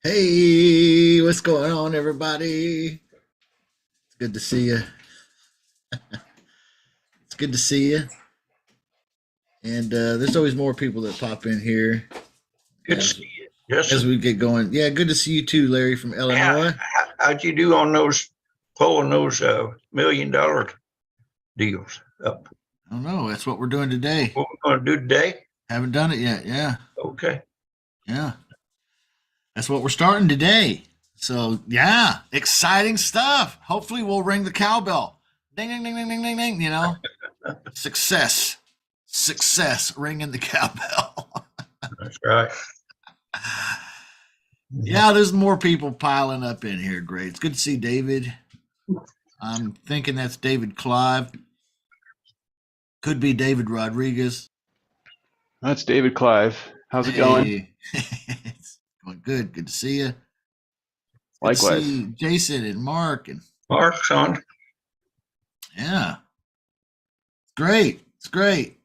Hey, what's going on, everybody? It's good to see you. It's good to see you. And there's always more people that pop in here Good to as see you, as Justin. we get going. Yeah, good to see you too, Larry from How, Illinois. how'd you do on those pulling those $1 million deals up? I don't know. That's what we're doing today. What we're going to do today? Haven't done it yet. Yeah, Okay. yeah. That's what we're starting today. So yeah, exciting stuff. Hopefully, we'll ring the cowbell. Ding, ding, ding, ding, ding, ding, ding. Success, success, ringing the cowbell. That's right. Yeah, there's more people piling up in here. Great. It's good to see David. I'm thinking that's David Clive. Could be David Rodriguez. That's David Clive. How's it going? Hey, it's going good. Good to see you. Good to Likewise. see Jason and Mark. And Mark's on. yeah, it's great. It's great.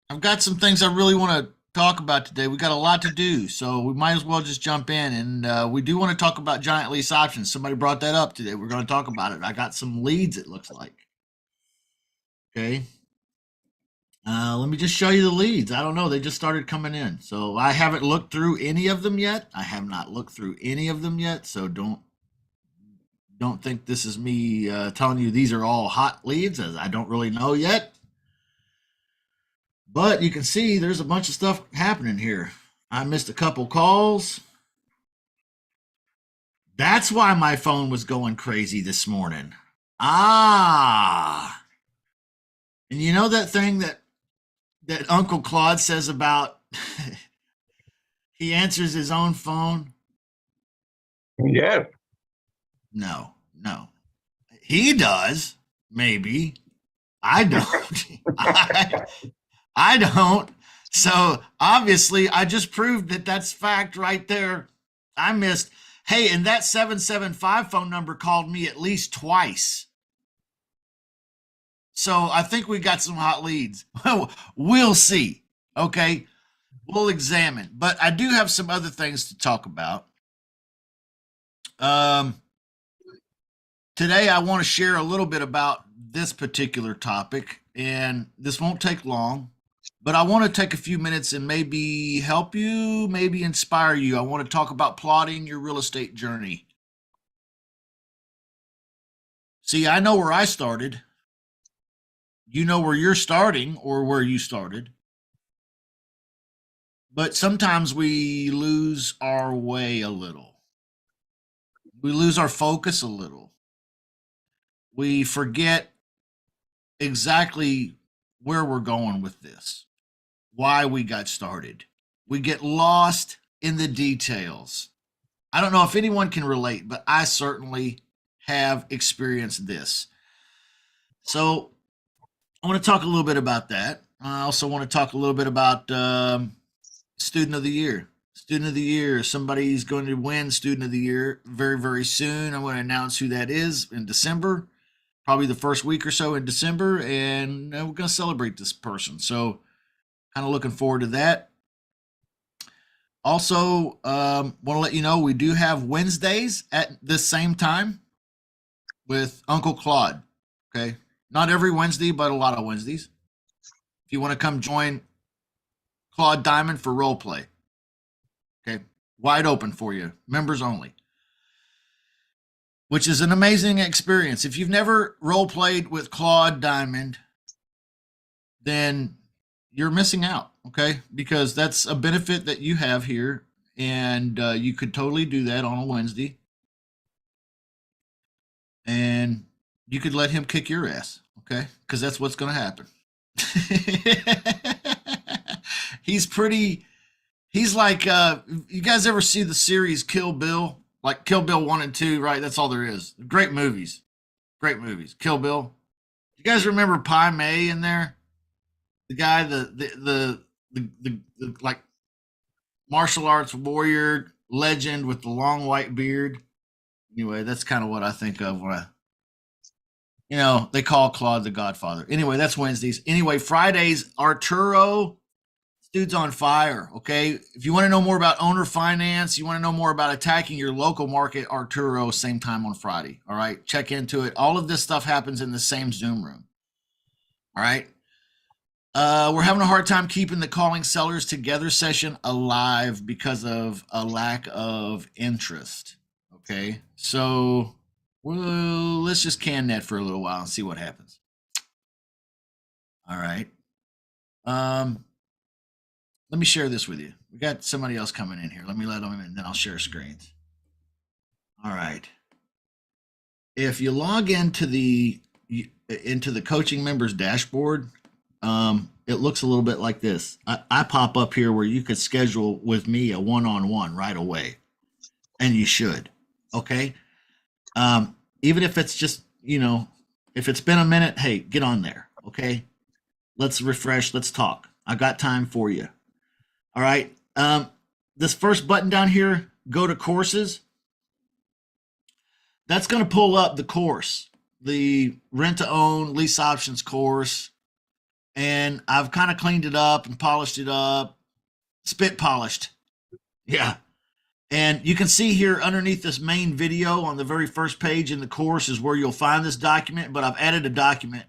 I've got some things I really want to talk about today. We got a lot to do, so we might as well just jump in. And we do want to talk about giant lease options. Somebody brought that up today. We're going to talk about it. I got some leads, it looks like. Okay. Let me just show you the leads. I don't know. They just started coming in. So I haven't looked through any of them yet. I have not looked through any of them yet. So don't think this is me telling you these are all hot leads, as I don't really know yet. But you can see there's a bunch of stuff happening here. I missed a couple calls. That's why my phone was going crazy this morning. Ah. And you know that thing that Uncle Claude says about he answers his own phone? Yeah. No, no. He does, maybe. I don't. I don't. So obviously, I just proved that that's fact right there. I missed. Hey, and that 775 phone number called me at least twice. So I think we got some hot leads. We'll see. Okay. We'll examine. But I do have some other things to talk about. Today, I want to share a little bit about this particular topic, and this won't take long, but I want to take a few minutes and maybe help you, maybe inspire you. I want to talk about plotting your real estate journey. See, I know where I started. You know where you're starting or where you started. But sometimes we lose our way a little. We lose our focus a little. We forget exactly where we're going with this, why we got started. We get lost in the details. I don't know if anyone can relate, but I certainly have experienced this. So I want to talk a little bit about that. I also want to talk a little bit about Student of the Year. Student of the Year. Somebody's going to win Student of the Year very, very soon. I'm going to announce who that is in December, probably the first week or so in December, and we're going to celebrate this person. So kind of looking forward to that. Also, want to let you know we do have Wednesdays at this same time with Uncle Claude. Okay. Not every Wednesday, but a lot of Wednesdays. If you want to come join Claude Diamond for role play. Okay. Wide open for you. Members only. Which is an amazing experience. If you've never role played with Claude Diamond, then you're missing out. Okay. Because that's a benefit that you have here. And you could totally do that on a Wednesday. And you could let him kick your ass. Okay. Because that's what's going to happen. He's like, you guys ever see the series Kill Bill? Like Kill Bill 1 and 2, right? That's all there is. Great movies. Great movies. Kill Bill. You guys remember Pai Mei in there? The guy, the like martial arts warrior legend with the long white beard. Anyway, that's kind of what I think of when they call Claude the Godfather. Anyway, that's Wednesdays. Anyway, Fridays, Arturo dude's on fire. Okay. If you want to know more about owner finance, you want to know more about attacking your local market, Arturo, same time on Friday. All right. Check into it. All of this stuff happens in the same Zoom room. All right. We're having a hard time keeping the calling sellers together session alive because of a lack of interest. Okay. So, well, let's just can that for a little while and see what happens. All right. Let me share this with you. We got somebody else coming in here. Let me let them in, then I'll share screens. All right. If you log into the coaching members dashboard, it looks a little bit like this. I pop up here where you could schedule with me a one-on-one right away, and you should. Okay. Even if it's just, if it's been a minute, hey, get on there. Okay. Let's refresh. Let's talk. I got time for you. All right. This first button down here, go to courses. That's going to pull up the course, the rent to own lease options course. And I've kind of cleaned it up and polished it up, spit polished. Yeah. And you can see here underneath this main video on the very first page in the course is where you'll find this document, but I've added a document.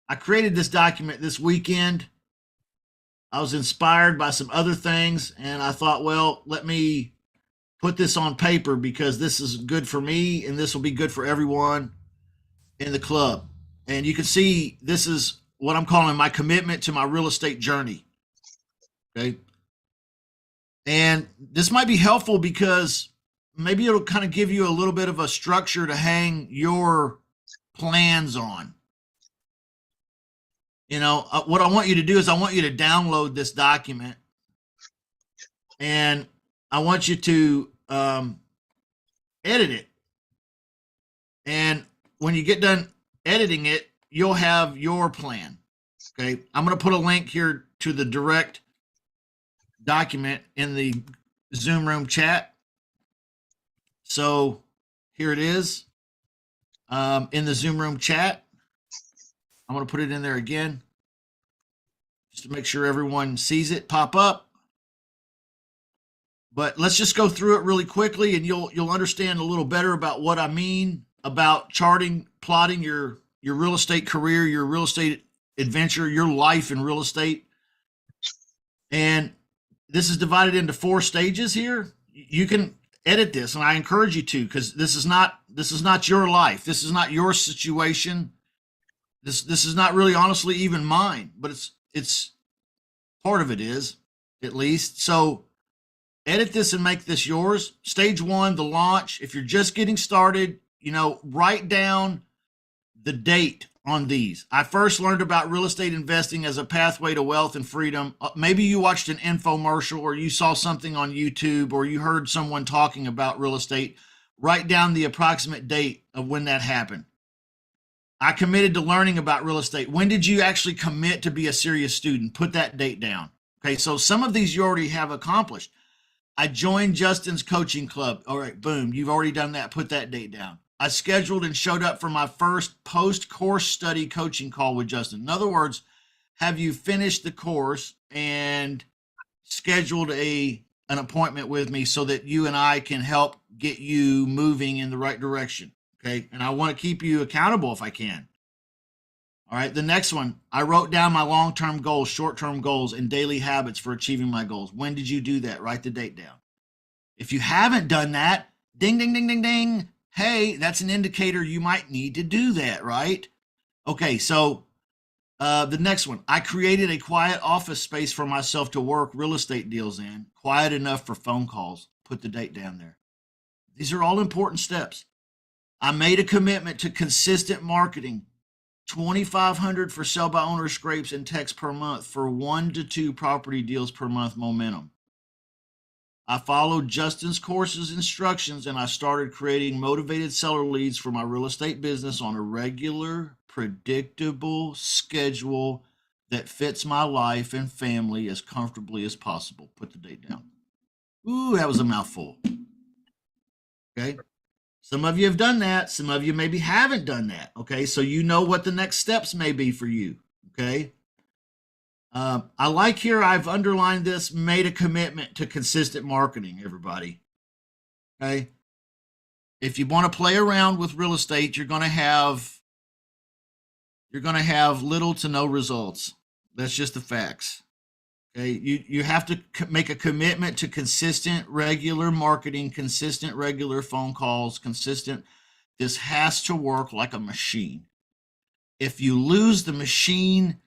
I created this document this weekend. I was inspired by some other things, and I thought, well, let me put this on paper because this is good for me and this will be good for everyone in the club. And you can see this is what I'm calling my commitment to my real estate journey. Okay. And this might be helpful because maybe it'll kind of give you a little bit of a structure to hang your plans on. What I want you to do is I want you to download this document, and I want you to edit it. And when you get done editing it, you'll have your plan. Okay. I'm going to put a link here to the direct document in the Zoom room chat. So here it is in the Zoom room chat. I'm going to put it in there again just to make sure everyone sees it pop up. But let's just go through it really quickly, and you'll understand a little better about what I mean about plotting your real estate career, your real estate adventure, your life in real estate. And this is divided into 4 stages here. You can edit this, and I encourage you to, because this is not your life. This is not your situation. This is not really honestly even mine, but it's part of it is, at least. So edit this and make this yours. Stage 1, the launch. If you're just getting started, write down the date on these. I first learned about real estate investing as a pathway to wealth and freedom. Maybe you watched an infomercial, or you saw something on YouTube, or you heard someone talking about real estate. Write down the approximate date of when that happened. I committed to learning about real estate. When did you actually commit to be a serious student? Put that date down. Okay, so some of these you already have accomplished. I joined Justin's coaching club. All right, boom, you've already done that. Put that date down. I scheduled and showed up for my first post-course study coaching call with Justin. In other words, have you finished the course and scheduled an appointment with me so that you and I can help get you moving in the right direction? Okay. And I want to keep you accountable if I can. All right. The next one, I wrote down my long-term goals, short-term goals, and daily habits for achieving my goals. When did you do that? Write the date down. If you haven't done that, ding, ding, ding, ding, ding. Hey, that's an indicator you might need to do that, right? Okay. So the next one, I created a quiet office space for myself to work real estate deals in, quiet enough for phone calls. Put the date down there. These are all important steps. I made a commitment to consistent marketing, 2,500 for sell by owner scrapes and texts per month for 1 to 2 property deals per month momentum. I followed Justin's course's instructions, and I started creating motivated seller leads for my real estate business on a regular, predictable schedule that fits my life and family as comfortably as possible. Put the date down. Ooh, that was a mouthful. Okay. Some of you have done that. Some of you maybe haven't done that. Okay. So you know what the next steps may be for you. Okay. I like here, I've underlined this, made a commitment to consistent marketing, everybody. Okay. If you want to play around with real estate, you're going to have little to no results. That's just the facts. Okay. You have to make a commitment to consistent, regular marketing, consistent, regular phone calls, consistent. This has to work like a machine. If you lose the machine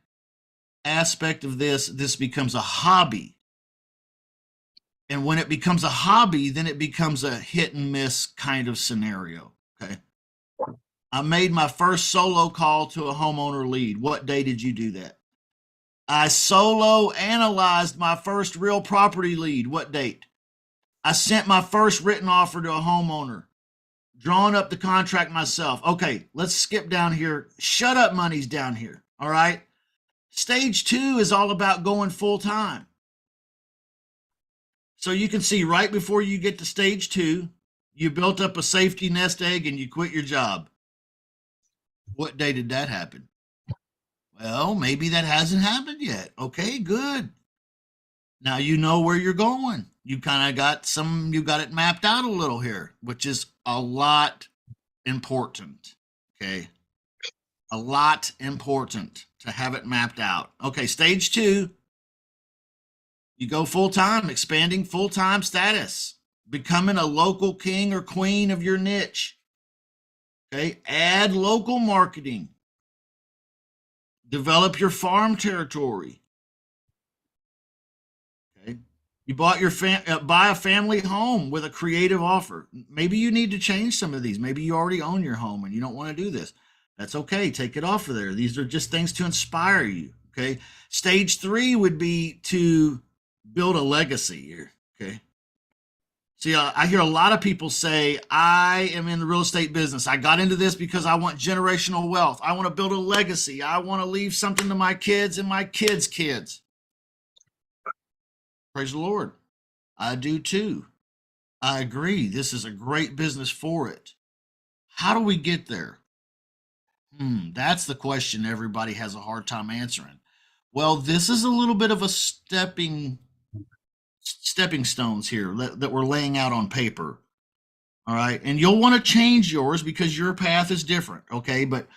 aspect of this, this becomes a hobby. And when it becomes a hobby, then it becomes a hit and miss kind of scenario. Okay. I made my first solo call to a homeowner lead. What day did you do that? I solo analyzed my first real property lead. What date? I sent my first written offer to a homeowner, drawing up the contract myself. Okay, let's skip down here. Shut up money's down here. All right. Stage 2 is all about going full time. So you can see right before you get to stage 2, you built up a safety nest egg and you quit your job. What day did that happen? Well, maybe that hasn't happened yet. Okay, good. Now you know where you're going. You kind of you got it mapped out a little here, which is a lot important. Okay. A lot important to have it mapped out. Okay, stage 2. You go full-time, expanding full-time status, becoming a local king or queen of your niche. Okay, add local marketing. Develop your farm territory. Okay, you bought your buy a family home with a creative offer. Maybe you need to change some of these. Maybe you already own your home and you don't want to do this. That's okay. Take it off of there. These are just things to inspire you. Okay, stage 3 would be to build a legacy here. Okay. See, I hear a lot of people say, I am in the real estate business. I got into this because I want generational wealth. I want to build a legacy. I want to leave something to my kids and my kids' kids. Praise the Lord. I do too. I agree. This is a great business for it. How do we get there? That's the question everybody has a hard time answering. Well, this is a little bit of a stepping stones here that we're laying out on paper. All right. And you'll want to change yours because your path is different. Okay. But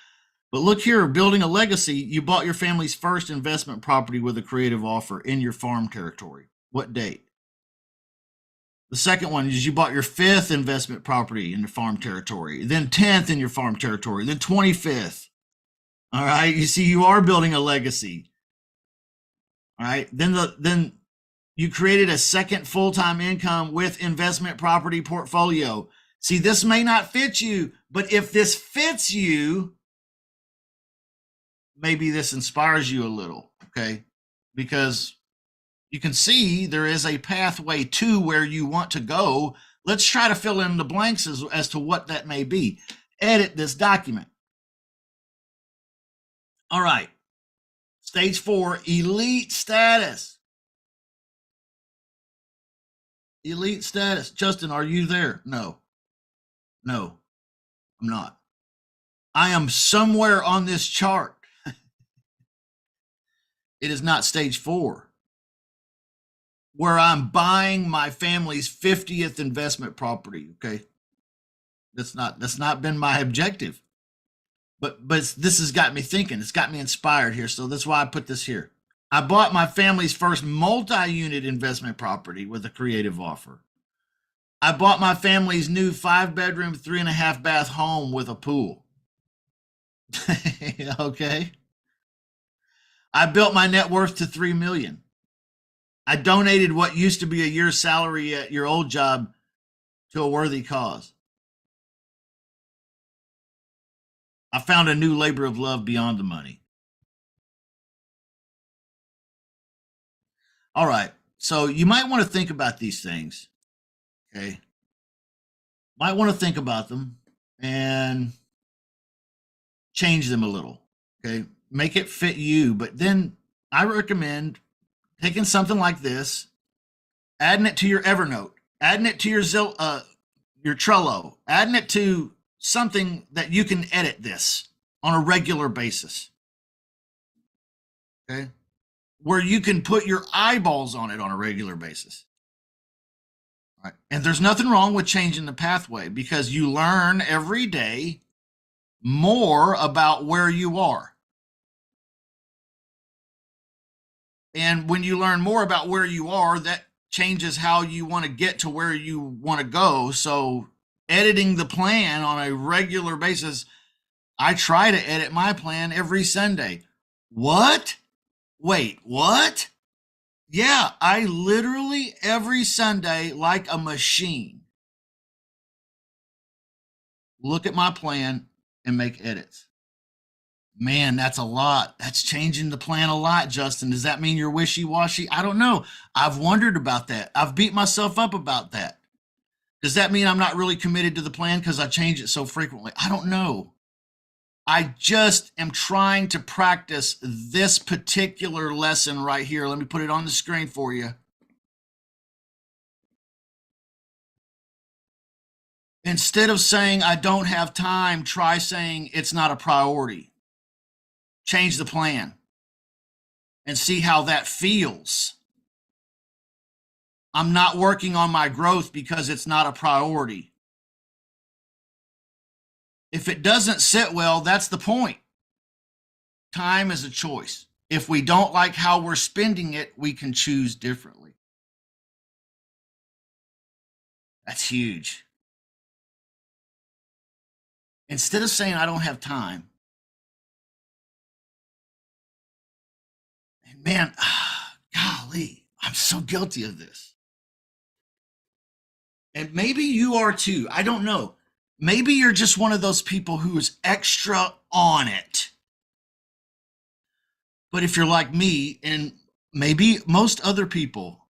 look here, building a legacy. You bought your family's first investment property with a creative offer in your farm territory. What date? The second one is you bought your 5th investment property in the farm territory, then 10th in your farm territory, then 25th. All right. You see, you are building a legacy. All right. Then you created a second full-time income with investment property portfolio. See, this may not fit you, but if this fits you, maybe this inspires you a little, okay? Because you can see there is a pathway to where you want to go. Let's try to fill in the blanks as to what that may be. Edit this document. All right. Stage 4, elite status. Elite status. Justin, are you there? No, I'm not. I am somewhere on this chart. It is not stage 4, where I'm buying my family's 50th investment property. Okay. That's not been my objective, but this has got me thinking. It's got me inspired here. So that's why I put this here. I bought my family's first multi-unit investment property with a creative offer. I bought my family's new 5-bedroom, 3.5-bath home with a pool. Okay. I built my net worth to $3 million. I donated what used to be a year's salary at your old job to a worthy cause. I found a new labor of love beyond the money. All right. So you might want to think about these things. Okay. Might want to think about them and change them a little. Okay. Make it fit you. But then I recommend taking something like this, adding it to your Evernote, adding it to your Trello, adding it to something that you can edit this on a regular basis. Okay. where you can put your eyeballs on it on a regular basis. Right. And there's nothing wrong with changing the pathway because you learn every day more about where you are. And when you learn more about where you are, that changes how you want to get to where you want to go. So editing the plan on a regular basis, I try to edit my plan every Sunday. What? Wait, what? Yeah, I literally every Sunday, like a machine, look at my plan and make edits. Man, that's a lot. That's changing the plan a lot, Justin. Does that mean you're wishy-washy? I don't know. I've wondered about that. I've beat myself up about that. Does that mean I'm not really committed to the plan because I change it so frequently? I don't know. I just am trying to practice this particular lesson right here. Let me put it on the screen for you. Instead of saying I don't have time, try saying it's not a priority. Change the plan and see how that feels. I'm not working on my growth because it's not a priority. If it doesn't sit well, that's the point. Time is a choice. If we don't like how we're spending it, we can choose differently. That's huge. Instead of saying I don't have time, and man, golly, I'm so guilty of this. And maybe you are too. I don't know. Maybe you're just one of those people who is extra on it. But if you're like me, and maybe most other people,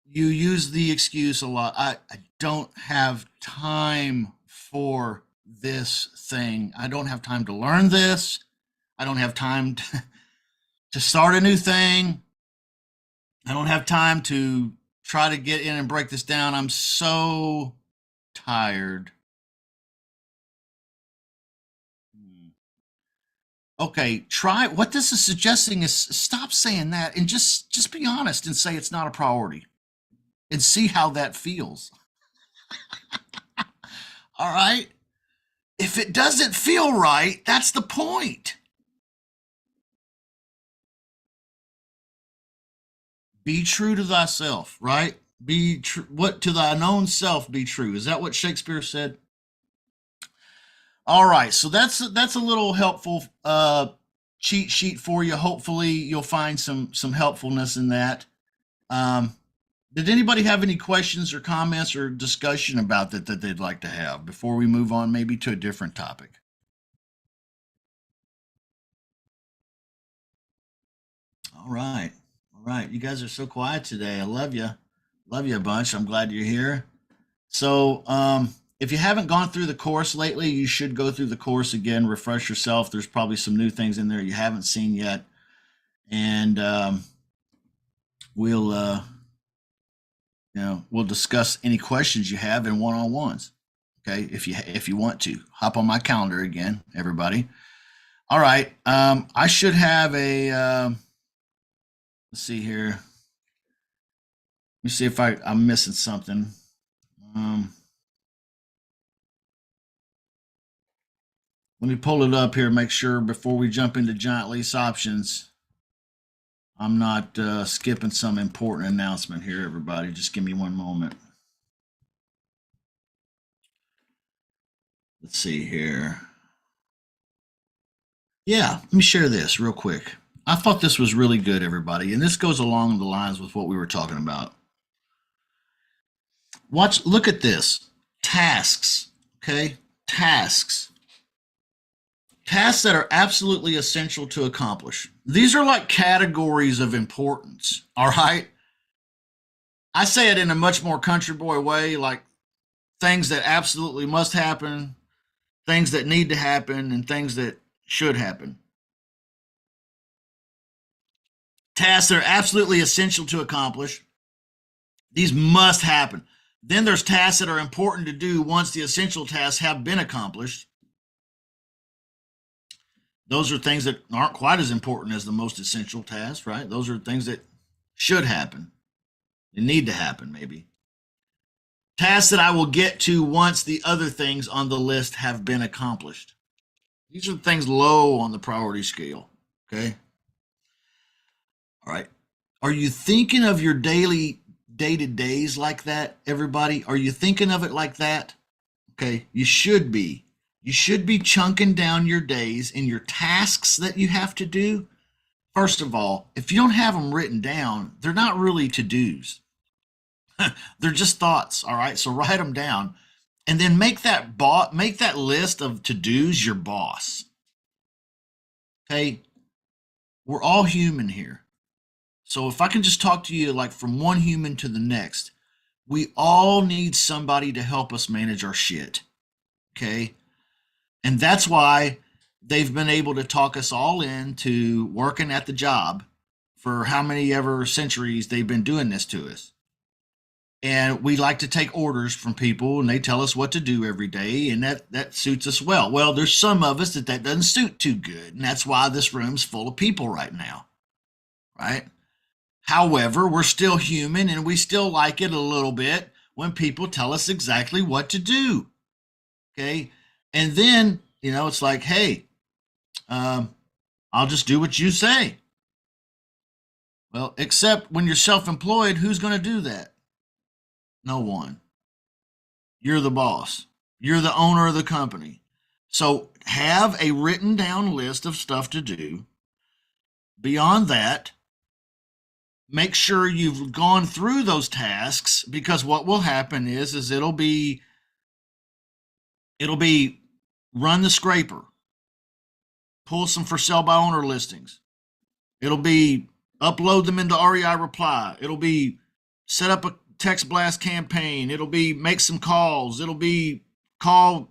you use the excuse a lot. I don't have time for this thing. I don't have time to learn this. I don't have time to start a new thing. I don't have time to try to get in and break this down. I'm so tired. Okay, try what this is suggesting is stop saying that and just be honest and say it's not a priority and see how that feels. All right? If it doesn't feel right, that's the point. Be true to thyself, right? Be true. What to thine own self be true. Is that what Shakespeare said? All right, so that's a little helpful cheat sheet for you. Hopefully, you'll find some helpfulness in that. Did anybody have any questions or comments or discussion about that they'd like to have before we move on, maybe to a different topic? All right, all right. You guys are so quiet today. I love you a bunch. I'm glad you're here. So, if you haven't gone through the course lately, you should go through the course again, refresh yourself. There's probably some new things in there you haven't seen yet. And we'll discuss any questions you have in one-on-ones. Okay, if you want to, hop on my calendar again, everybody. All right, I should have a let's see here. Let me see if I'm missing something. Let me pull it up here, make sure before we jump into giant lease options, I'm not skipping some important announcement here, everybody. Just give me one moment. Let's see here. Yeah, let me share this real quick. I thought this was really good, everybody, and this goes along the lines with what we were talking about. Look at this. Tasks, okay? Tasks. Tasks that are absolutely essential to accomplish. These are like categories of importance, all right? I say it in a much more country boy way, like things that absolutely must happen, things that need to happen, and things that should happen. Tasks that are absolutely essential to accomplish. These must happen. Then there's tasks that are important to do once the essential tasks have been accomplished. Those are things that aren't quite as important as the most essential tasks, right? Those are things that should happen. They need to happen, maybe. Tasks that I will get to once the other things on the list have been accomplished. These are things low on the priority scale. Okay. All right. Are you thinking of your daily day-to-days like that, everybody? Are you thinking of it like that? Okay. You should be. You should be chunking down your days in your tasks that you have to do. First of all, if you don't have them written down, they're not really to-dos. They're just thoughts. All right. So write them down and then make that list of to-dos your boss. Okay. We're all human here. So if I can just talk to you like from one human to the next, we all need somebody to help us manage our shit. Okay. And that's why they've been able to talk us all into working at the job for how many ever centuries they've been doing this to us. And we like to take orders from people and they tell us what to do every day, and that suits us well. Well, there's some of us that doesn't suit too good, and that's why this room's full of people right now, right? However, we're still human and we still like it a little bit when people tell us exactly what to do, okay? And then, it's like, hey, I'll just do what you say. Well, except when you're self-employed, who's going to do that? No one. You're the boss. You're the owner of the company. So have a written down list of stuff to do. Beyond that, make sure you've gone through those tasks, because what will happen is it'll be run the scraper, pull some for sale by owner listings. It'll be upload them into REI reply. It'll be set up a text blast campaign. It'll be make some calls. It'll be call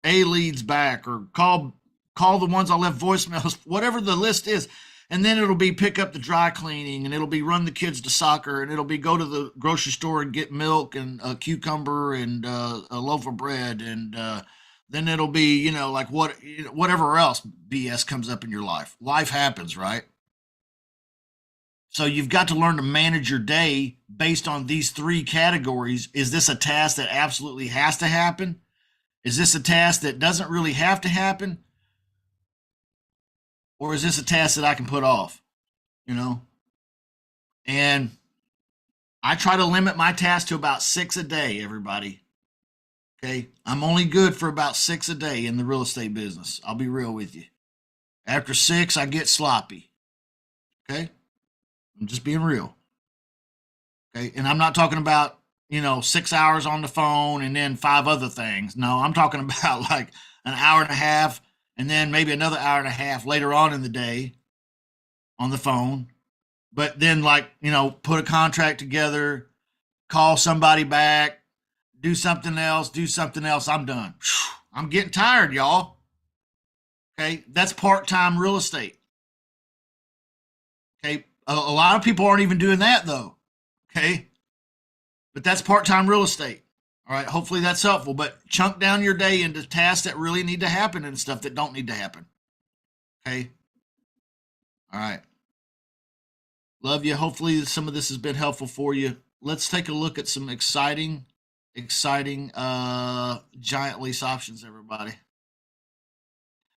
A leads back, or call the ones I left voicemails, whatever the list is. And then it'll be pick up the dry cleaning, and it'll be run the kids to soccer, and it'll be go to the grocery store and get milk and a cucumber and a loaf of bread. And then it'll be, like whatever else BS comes up in your life. Life happens, right? So you've got to learn to manage your day based on these three categories. Is this a task that absolutely has to happen? Is this a task that doesn't really have to happen? Or is this a task that I can put off? And I try to limit my tasks to about 6 a day, everybody. Okay. I'm only good for about 6 a day in the real estate business. I'll be real with you. After 6, I get sloppy. Okay. I'm just being real. Okay. And I'm not talking about, 6 hours on the phone and then 5 other things. No, I'm talking about like an hour and a half and then maybe another hour and a half later on in the day on the phone. But then put a contract together, call somebody back, do something else. I'm done. I'm getting tired, y'all. Okay. That's part-time real estate. Okay. A lot of people aren't even doing that though. Okay. But that's part-time real estate. All right. Hopefully that's helpful, but chunk down your day into tasks that really need to happen and stuff that don't need to happen. Okay. All right. Love you. Hopefully some of this has been helpful for you. Let's take a look at some exciting giant lease options, everybody.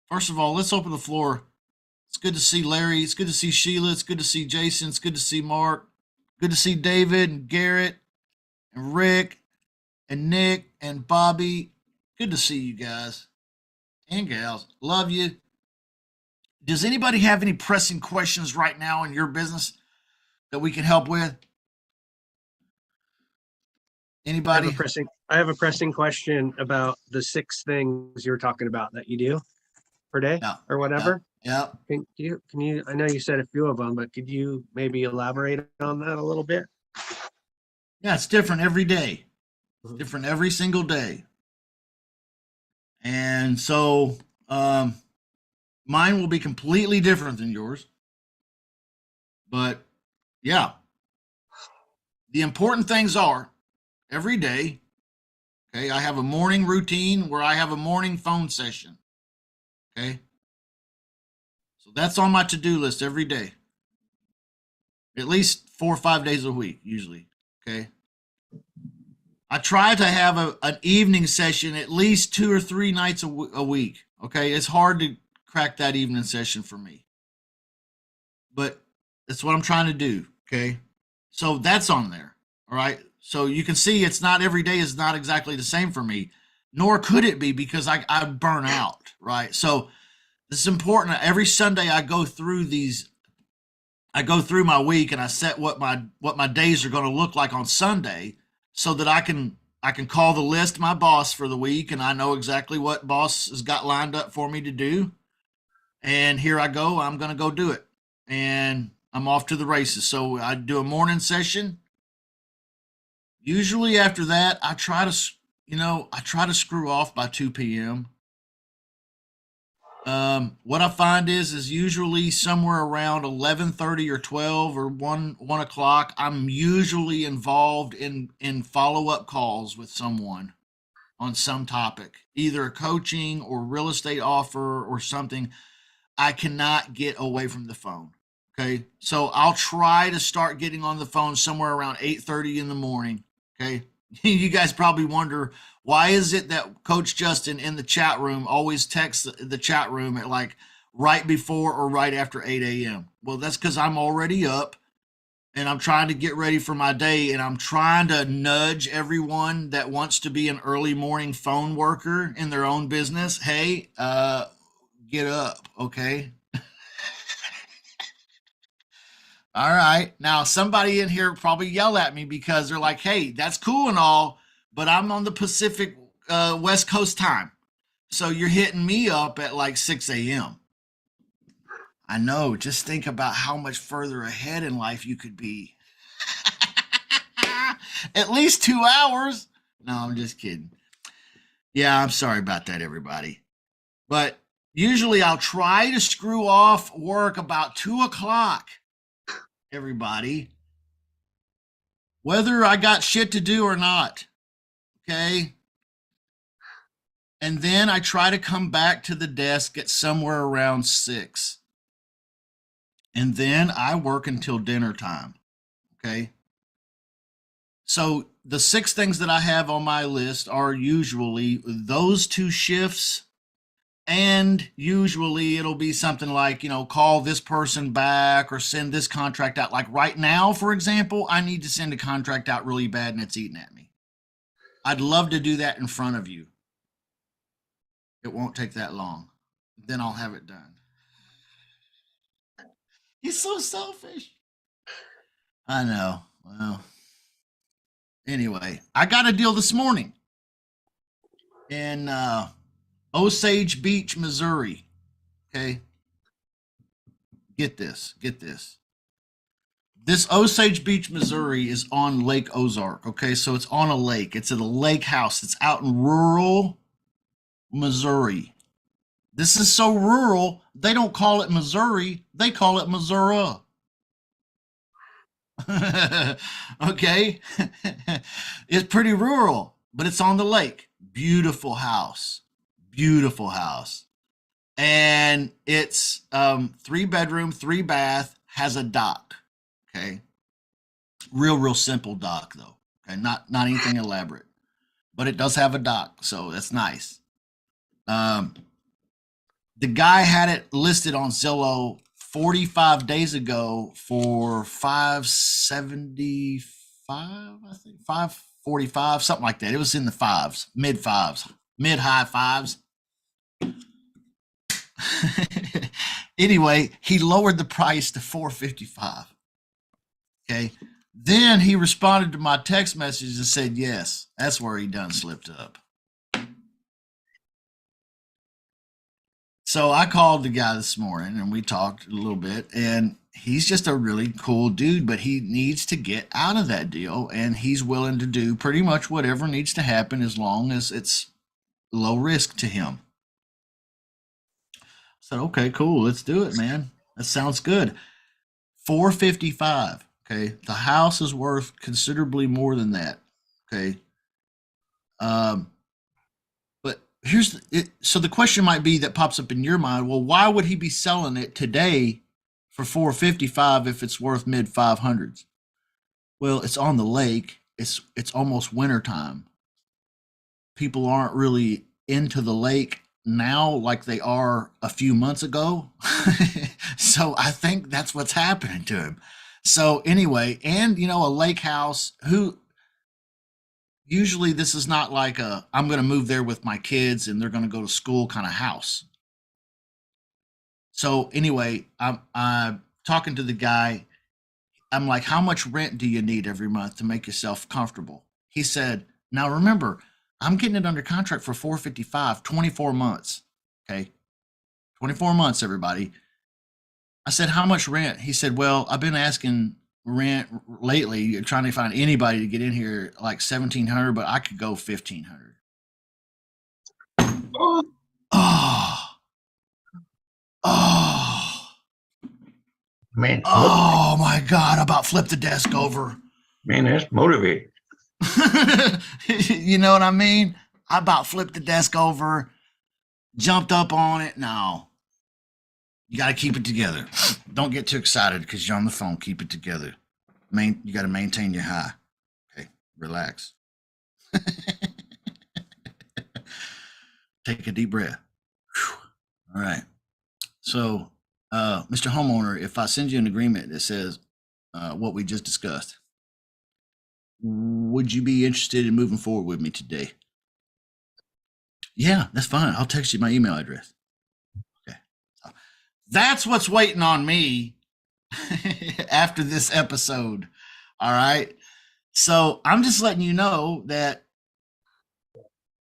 First of all, let's open the floor. It's good to see Larry. It's good to see Sheila. It's good to see Jason. It's good to see Mark. Good to see David and Garrett and Rick and Nick and Bobby. Good to see you guys and gals. Love you. Does anybody have any pressing questions right now in your business that we can help with? Anybody? I have a pressing question about the 6 things you were talking about that you do per day or whatever. Yeah. Can you, I know you said a few of them, but could you maybe elaborate on that a little bit? Yeah, it's different every day. It's different every single day. And so mine will be completely different than yours. But yeah, the important things are every day. Okay. I have a morning routine where I have a morning phone session. Okay. So that's on my to-do list every day. At least 4 or 5 days a week, usually. Okay. I try to have an evening session at least 2 or 3 nights a week. Okay. It's hard to crack that evening session for me, but that's what I'm trying to do. Okay. So that's on there. All right. So you can see it's not every day is not exactly the same for me, nor could it be because I burn out. Right. So this is important. Every Sunday I go through my week and I set what my days are going to look like on Sunday so that I can call the list my boss for the week and I know exactly what boss has got lined up for me to do. And here I go. I'm going to go do it. And I'm off to the races. So I do a morning session. Usually after that, I try to screw off by 2 p.m. What I find is usually somewhere around 11:30 or 12 or 1 o'clock, I'm usually involved in follow-up calls with someone on some topic, either a coaching or real estate offer or something. I cannot get away from the phone. Okay. So I'll try to start getting on the phone somewhere around 8:30 in the morning. Okay. You guys probably wonder, why is it that Coach Justin in the chat room always texts the chat room at like right before or right after 8 a.m.? Well, that's because I'm already up and I'm trying to get ready for my day, and I'm trying to nudge everyone that wants to be an early morning phone worker in their own business. Hey, get up, okay? All right. Now, somebody in here probably yell at me because they're like, hey, that's cool and all, but I'm on the Pacific West Coast time. So you're hitting me up at like 6 a.m. I know. Just think about how much further ahead in life you could be. At least 2 hours. No, I'm just kidding. Yeah, I'm sorry about that, everybody. But usually I'll try to screw off work about 2 o'clock. Everybody, whether I got shit to do or not. Okay. And then I try to come back to the desk at somewhere around 6. And then I work until dinner time. Okay. So the 6 things that I have on my list are usually those 2 shifts. And usually it'll be something like, call this person back or send this contract out. Like right now, for example, I need to send a contract out really bad and it's eating at me. I'd love to do that in front of you. It won't take that long. Then I'll have it done. He's so selfish. I know. Well, anyway, I got a deal this morning in Osage Beach, Missouri. Okay. Get this. This Osage Beach, Missouri is on Lake Ozark. Okay. So it's on a lake. It's at a lake house. It's out in rural Missouri. This is so rural, they don't call it Missouri. They call it Missouri. Okay. It's pretty rural, but it's on the lake. Beautiful house. And it's 3 bedroom, 3 bath, has a dock. Okay. Real simple dock though. Okay. Not anything elaborate, but it does have a dock. So that's nice. The guy had it listed on Zillow 45 days ago for $575, I think, 545, something like that. It was in the fives, mid-high fives. Anyway, he lowered the price to $455. Okay. Then he responded to my text message and said, yes, that's where he done slipped up. So I called the guy this morning and we talked a little bit, and he's just a really cool dude, but he needs to get out of that deal, and he's willing to do pretty much whatever needs to happen as long as it's low risk to him. I said, okay, cool. Let's do it, man. That sounds good. $455. Okay. The house is worth considerably more than that. Okay. But so the question might be that pops up in your mind, well, why would he be selling it today for 455 if it's worth mid 500s? Well, it's on the lake. It's almost winter time. People aren't really into the lake now like they are a few months ago. So I think that's what's happening to him. So anyway, and a lake house, who usually this is not like I'm going to move there with my kids and they're going to go to school kind of house. So anyway, I'm talking to the guy. I'm like, how much rent do you need every month to make yourself comfortable? He said, now remember, I'm getting it under contract for 455, 24 months. Okay. 24 months, everybody. I said, how much rent? He said, well, I've been asking rent lately, trying to find anybody to get in here like 1,700, but I could go 1,500. Oh, oh, Man, oh my God. I about flipped the desk over. man, that's motivating. You know what I mean? I about flipped the desk over, jumped up on it. No, you got to keep it together. Don't get too excited because you're on the phone. Keep it together. You got to maintain your high. Okay, relax. Take a deep breath. Whew. All right. So, Mr. Homeowner, if I send you an agreement that says what we just discussed, would you be interested in moving forward with me today? Yeah, that's fine. I'll text you my email address. Okay. So that's what's waiting on me after this episode. All right. So I'm just letting you know that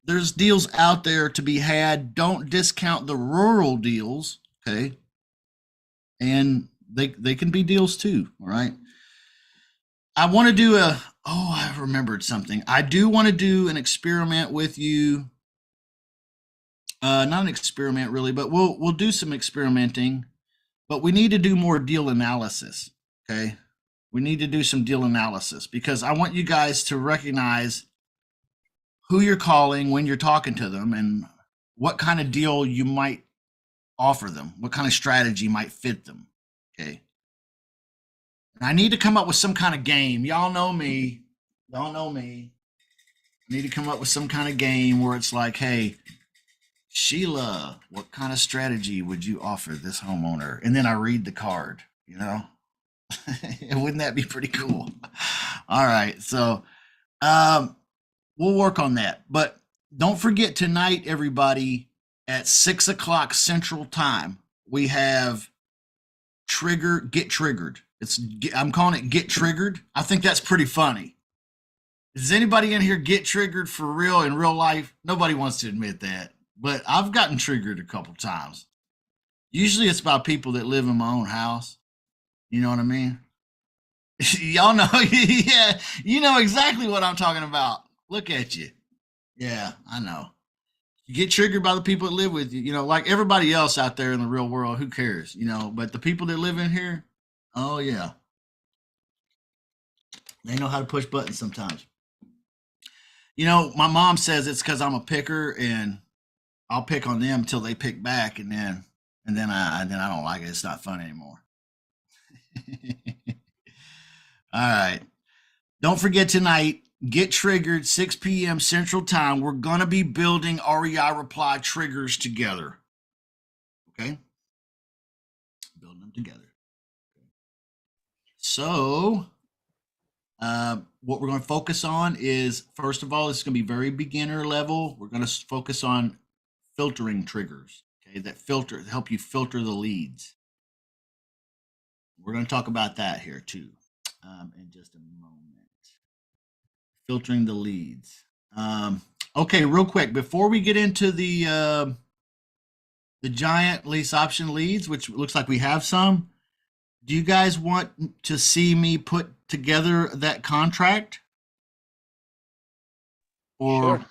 there's deals out there to be had. Don't discount the rural deals. Okay. And they can be deals too. All right. I want to do I remembered something. I do want to do an experiment with you. Not an experiment really, but we'll do some experimenting, but we need to do more deal analysis. Okay. We need to do some deal analysis because I want you guys to recognize who you're calling when you're talking to them and what kind of deal you might offer them, what kind of strategy might fit them. Okay. I need to come up with some kind of game. Y'all know me. Y'all know me. I need to come up with some kind of game where it's like, hey, Sheila, what kind of strategy would you offer this homeowner? And then I read the card, Wouldn't that be pretty cool? All right. So we'll work on that. But don't forget tonight, everybody, at 6:00 Central Time, we have Get Triggered. I'm calling it Get Triggered. I think that's pretty funny. Does anybody in here get triggered for real in real life? Nobody wants to admit that, but I've gotten triggered a couple times. Usually it's about people that live in my own house. You know what I mean? Y'all know, yeah, you know exactly what I'm talking about. Look at you. Yeah, I know. You get triggered by the people that live with you, like everybody else out there in the real world, who cares, but the people that live in here, oh yeah. They know how to push buttons sometimes. My mom says it's because I'm a picker and I'll pick on them until they pick back, and then I don't like it. It's not fun anymore. All right. Don't forget tonight, Get Triggered, 6 p.m. Central Time. We're going to be building REI reply triggers together. Okay? Building them together. So, what we're going to focus on is, first of all, it's going to be very beginner level. We're going to focus on filtering triggers, okay, that help you filter the leads. We're going to talk about that here too in just a moment. Filtering the leads. Okay, real quick, before we get into the giant lease option leads, which looks like we have some, do you guys want to see me put together that contract? Or Sure.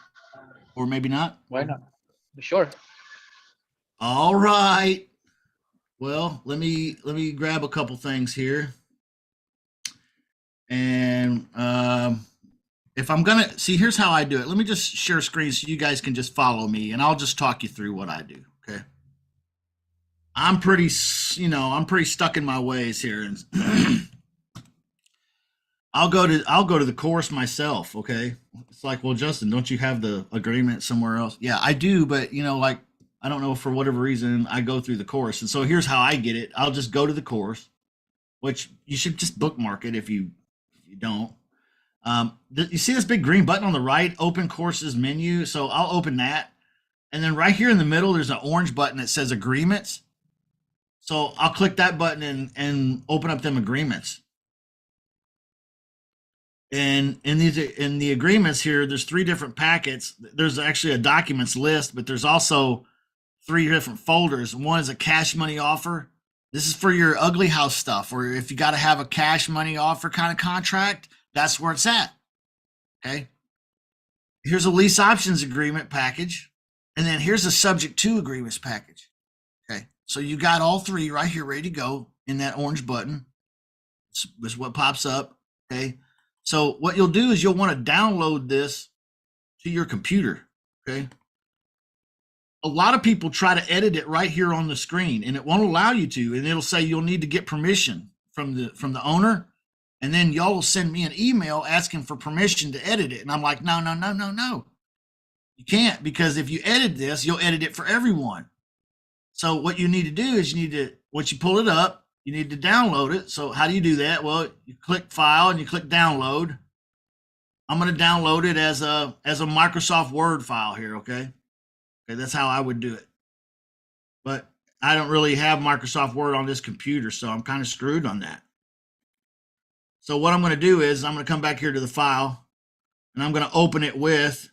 or maybe not? Why not? Sure. All right. Well, let me grab a couple things here. And if I'm gonna see, here's how I do it. Let me just share screen so you guys can just follow me, and I'll just talk you through what I do. Okay. I'm pretty, I'm pretty stuck in my ways here, and I'll go to the course myself. Okay. It's like, well, Justin, don't you have the agreement somewhere else? Yeah, I do, but like, I don't know, for whatever reason, I go through the course, and so here's how I get it. I'll just go to the course, which you should just bookmark it if you don't. You see this big green button on the right, open courses menu. So I'll open that. And then right here in the middle, there's an orange button that says agreements. So I'll click that button and open up them agreements. And in the agreements here, there's 3 different packets. There's actually a documents list, but there's also 3 different folders. One is a cash money offer. This is for your ugly house stuff, or if you got to have a cash money offer kind of contract, that's where it's at. Okay. Here's a lease options agreement package. And then here's a subject to agreements package. Okay. So you got all 3 right here ready to go in that orange button. This is what pops up. Okay. So what you'll do is you'll want to download this to your computer. Okay. A lot of people try to edit it right here on the screen, and it won't allow you to. And it'll say you'll need to get permission from the owner. And then y'all will send me an email asking for permission to edit it. And I'm like, no. You can't, because if you edit this, you'll edit it for everyone. So what you need to do is once you pull it up, you need to download it. So how do you do that? Well, you click File and you click Download. I'm going to download it as a Microsoft Word file here, okay? Okay, that's how I would do it. But I don't really have Microsoft Word on this computer, so I'm kind of screwed on that. So what I'm going to do is I'm going to come back here to the file, and I'm going to open it with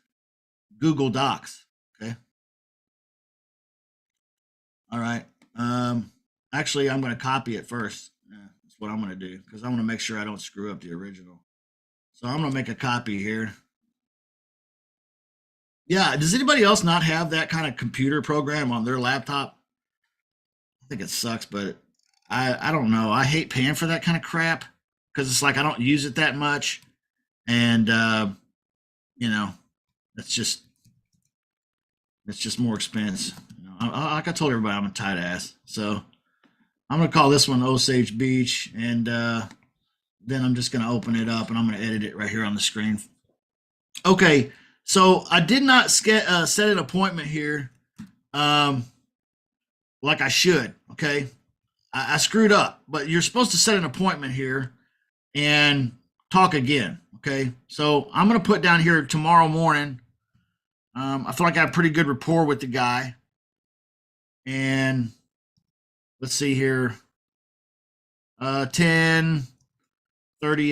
Google Docs. Okay. All right. Actually, I'm going to copy it first. That's what I'm going to do, because I want to make sure I don't screw up the original. So I'm going to make a copy here. Yeah. Does anybody else not have that kind of computer program on their laptop? I think it sucks, but I don't know. I hate paying for that kind of crap, because it's like I don't use it that much, and it's just more expense. Like I told everybody, I'm a tight ass, so I'm gonna call this one Osage Beach, and then I'm just gonna open it up and I'm gonna edit it right here on the screen. Okay, so I did not set an appointment here, like I should. Okay, I screwed up, but you're supposed to set an appointment here and talk again. Okay. So I'm going to put down here tomorrow morning. I feel like I have pretty good rapport with the guy, and let's see here. 10:30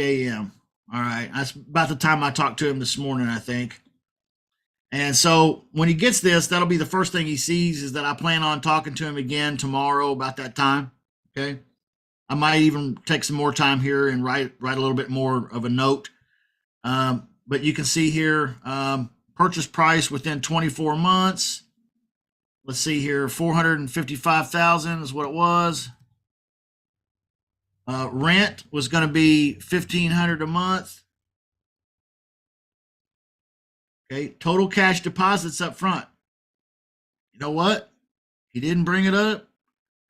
a.m. All right. That's about the time I talked to him this morning, I think. And so when he gets this, that'll be the first thing he sees, is that I plan on talking to him again tomorrow about that time. Okay. I might even take some more time here and write a little bit more of a note. But you can see here, purchase price within 24 months. Let's see here, 455,000 is what it was. Rent was going to be 1,500 a month. Okay, total cash deposits up front. You know what? He didn't bring it up,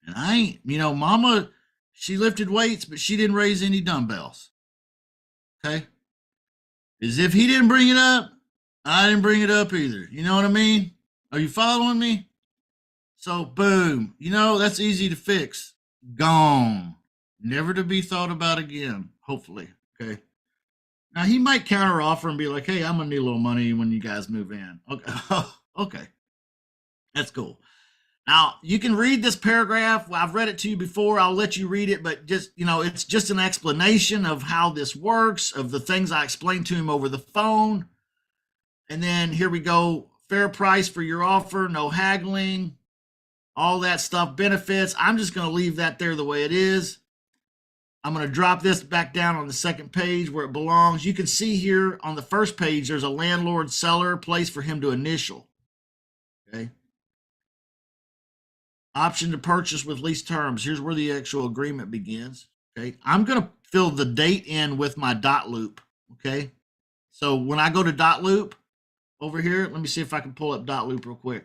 and I ain't. Mama, she lifted weights, but she didn't raise any dumbbells. Okay? As if he didn't bring it up, I didn't bring it up either. You know what I mean? Are you following me? So, boom. That's easy to fix. Gone. Never to be thought about again, hopefully. Okay? Now, he might counter offer and be like, hey, I'm going to need a little money when you guys move in. Okay. Okay. That's cool. Now, you can read this paragraph. I've read it to you before. I'll let you read it, but just, it's just an explanation of how this works, of the things I explained to him over the phone. And then here we go. Fair price for your offer, no haggling, all that stuff, benefits. I'm just going to leave that there the way it is. I'm going to drop this back down on the second page where it belongs. You can see here on the first page, there's a landlord seller place for him to initial. Okay. Option to purchase with lease terms. Here's where the actual agreement begins. Okay. I'm going to fill the date in with my dot loop. Okay. So when I go to dot loop over here, let me see if I can pull up dot loop real quick.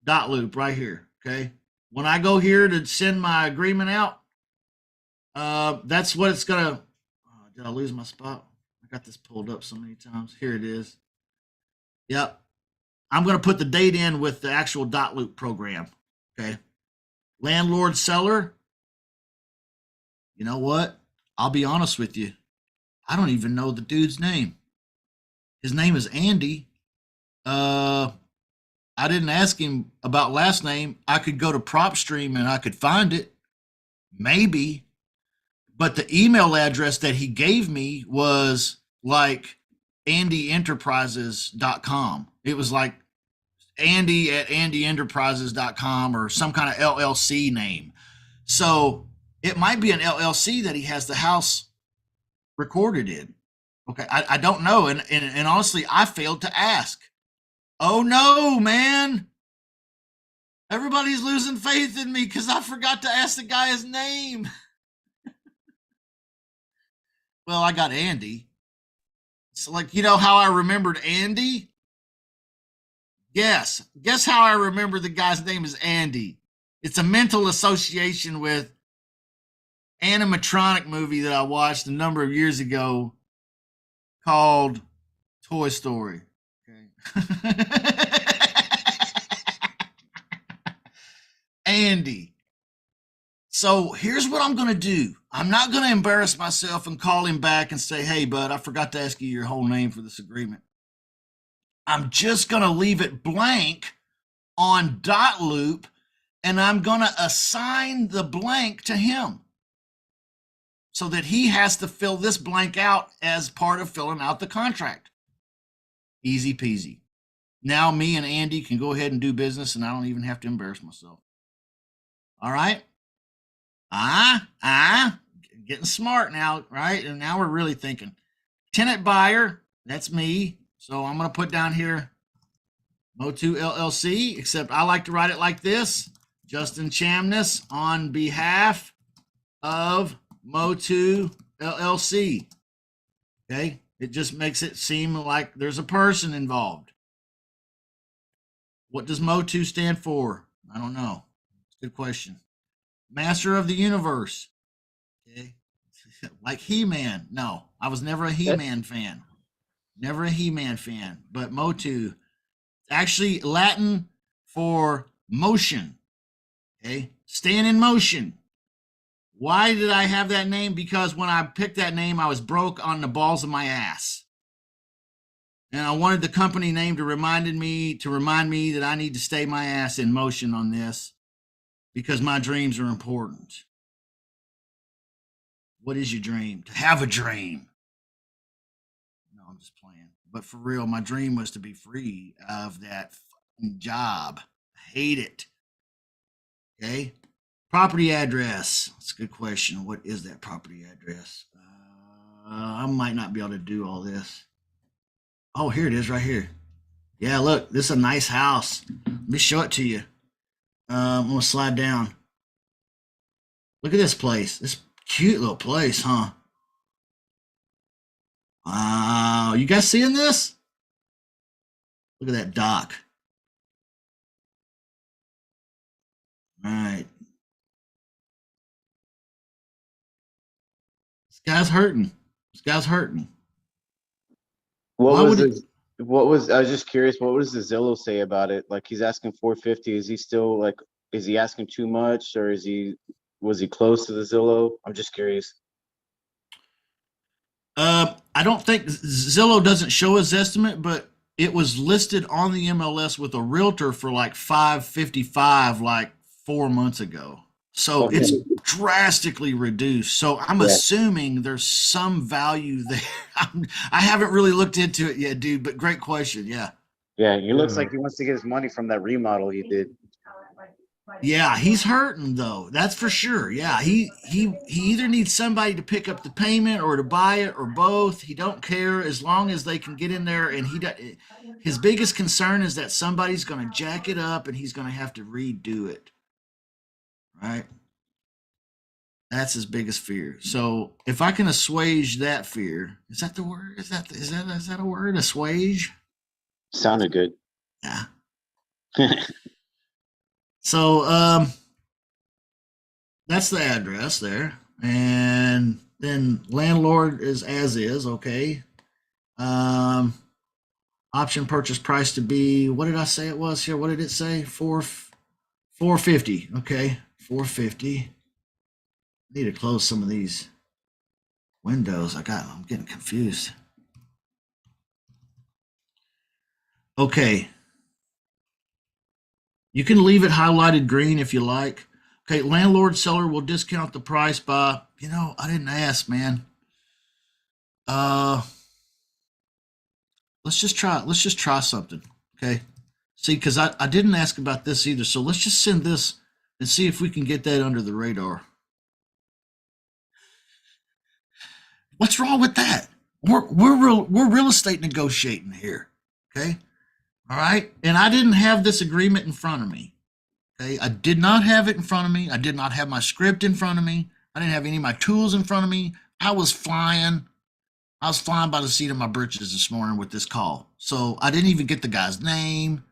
Dot loop right here. Okay. When I go here to send my agreement out, that's what it's gonna. Oh, did I lose my spot? I got this pulled up so many times. Here it is. Yep. I'm gonna put the date in with the actual dot loop program. Okay. Landlord seller. You know what? I'll be honest with you. I don't even know the dude's name. His name is Andy. I didn't ask him about last name. I could go to PropStream and I could find it. Maybe. But the email address that he gave me was like andyenterprises.com. It was like Andy at andyenterprises.com or some kind of LLC name. So it might be an LLC that he has the house recorded in. Okay, I don't know. And honestly, I failed to ask. Oh no, man. Everybody's losing faith in me because I forgot to ask the guy his name. Well, I got Andy. So, like, you know how I remembered Andy? Yes. Guess how I remember the guy's name is Andy. It's a mental association with animatronic movie that I watched a number of years ago called Toy Story. Okay. Andy. So here's what I'm going to do. I'm not going to embarrass myself and call him back and say, hey, bud, I forgot to ask you your whole name for this agreement. I'm just going to leave it blank on dot loop, and I'm going to assign the blank to him so that he has to fill this blank out as part of filling out the contract. Easy peasy. Now me and Andy can go ahead and do business, and I don't even have to embarrass myself. All right? Getting smart now, right? And now we're really thinking. Tenant buyer, that's me. So I'm going to put down here Mo2 LLC, except I like to write it like this. Justin Chamness on behalf of Mo2 LLC. Okay? It just makes it seem like there's a person involved. What does Mo2 stand for? I don't know. Good question. Master of the universe. Okay. Like He-Man. No, I was never a He-Man fan. Never a He-Man fan. But Mo2, actually Latin for motion. Okay. Staying in motion. Why did I have that name? Because when I picked that name, I was broke on the balls of my ass. And I wanted the company name to remind me that I need to stay my ass in motion on this because my dreams are important. What is your dream? To have a dream. No, I'm just playing. But for real, my dream was to be free of that fucking job. I hate it. Okay. Property address. That's a good question. What is that property address? I might not be able to do all this. Oh, here it is right here. Yeah, look, this is a nice house. Let me show it to you. I'm going to slide down. Look at this place. This cute little place, huh? Wow. You guys seeing this? Look at that dock. All right. This guy's hurting. This guy's hurting. What was I was just curious, what does the Zillow say about it? Like he's asking 450. Is he still like, is he asking too much or was he close to the Zillow? I'm just curious. I don't think Zillow doesn't show his estimate, but it was listed on the MLS with a realtor for like 555 like 4 months ago. So Okay. it's drastically reduced. So I'm assuming there's some value there. I haven't really looked into it yet, dude, but great question. Yeah. Yeah, he looks like he wants to get his money from that remodel he did. Yeah, he's hurting though. That's for sure. Yeah, he either needs somebody to pick up the payment or to buy it or both. He don't care as long as they can get in there. And his biggest concern is that somebody's going to jack it up and he's going to have to redo it. Right. That's his biggest fear. So if I can assuage that fear, is that the word? Is that a word? Assuage? Sounded good. Yeah. So that's the address there. And then landlord is as is, okay. Option purchase price to be, what did I say it was here? What did it say? 450. Okay. 450. Need to close some of these windows. I'm getting confused. Okay. You can leave it highlighted green if you like. Okay, landlord seller will discount the price by, I didn't ask, man. Let's just try something. Okay. See, because I didn't ask about this either. So let's just send this and see if we can get that under the radar. What's wrong with that? We're real estate negotiating here. Okay. All right. And I didn't have this agreement in front of me. Okay. I did not have it in front of me. I did not have my script in front of me. I didn't have any of my tools in front of me. I was flying by the seat of my britches this morning with this call. So I didn't even get the guy's name.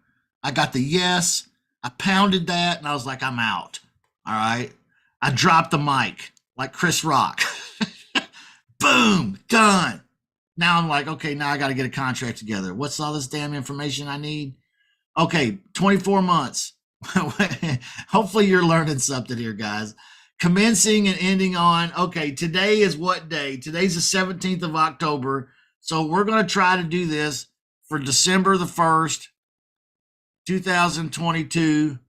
I got the yes. I pounded that and I was like, I'm out. All right. I dropped the mic like Chris Rock. Boom, done. Now I'm like, okay, now I got to get a contract together. What's all this damn information I need? Okay, 24 months. Hopefully you're learning something here, guys. Commencing and ending on, okay, today is what day? Today's the 17th of October. So we're going to try to do this for December the 1st, 2022.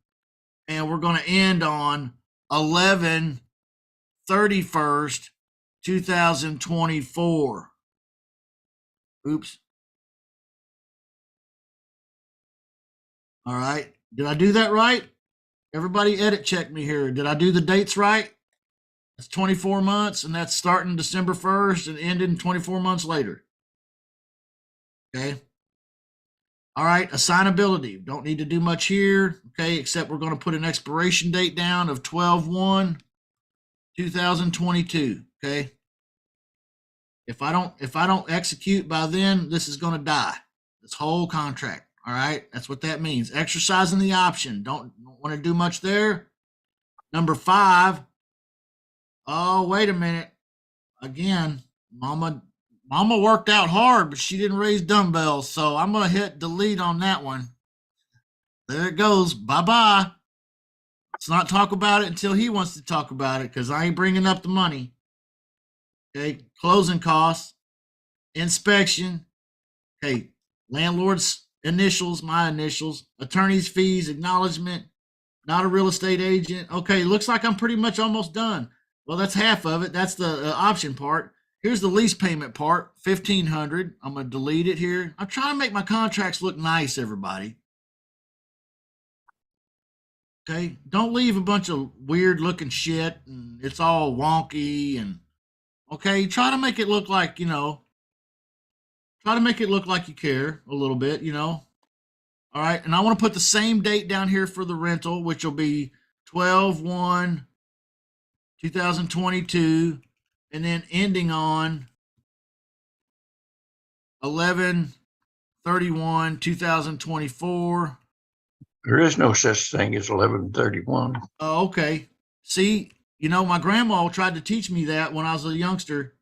And we're going to end on 11/31st, 2024. Oops. All right. Did I do that right? Everybody edit check me here. Did I do the dates right? That's 24 months, and that's starting December 1st and ending 24 months later. Okay. All right. Assignability. Don't need to do much here. Okay. Except we're going to put an expiration date down of 12/1/2022. Okay. If I don't execute by then, this is going to die. This whole contract. All right. That's what that means. Exercising the option. Don't want to do much there. Number 5. Oh, wait a minute. Again, mama worked out hard, but she didn't raise dumbbells. So I'm going to hit delete on that one. There it goes. Bye-bye. Let's not talk about it until he wants to talk about it, because I ain't bringing up the money. Okay. Closing costs, inspection. Okay. Landlord's initials, my initials, attorney's fees, acknowledgement, not a real estate agent. Okay, looks like I'm pretty much almost done. Well, that's half of it. That's the option part. Here's the lease payment part, $1,500. I'm going to delete it here. I'm trying to make my contracts look nice, everybody. Okay, don't leave a bunch of weird looking shit and it's all wonky and okay, try to make it look like, try to make it look like you care a little bit, All right. And I want to put the same date down here for the rental, which will be 12/1/2022, and then ending on 11/31/2024. There is no such thing as 11/31. Oh, okay. See, my grandma tried to teach me that when I was a youngster,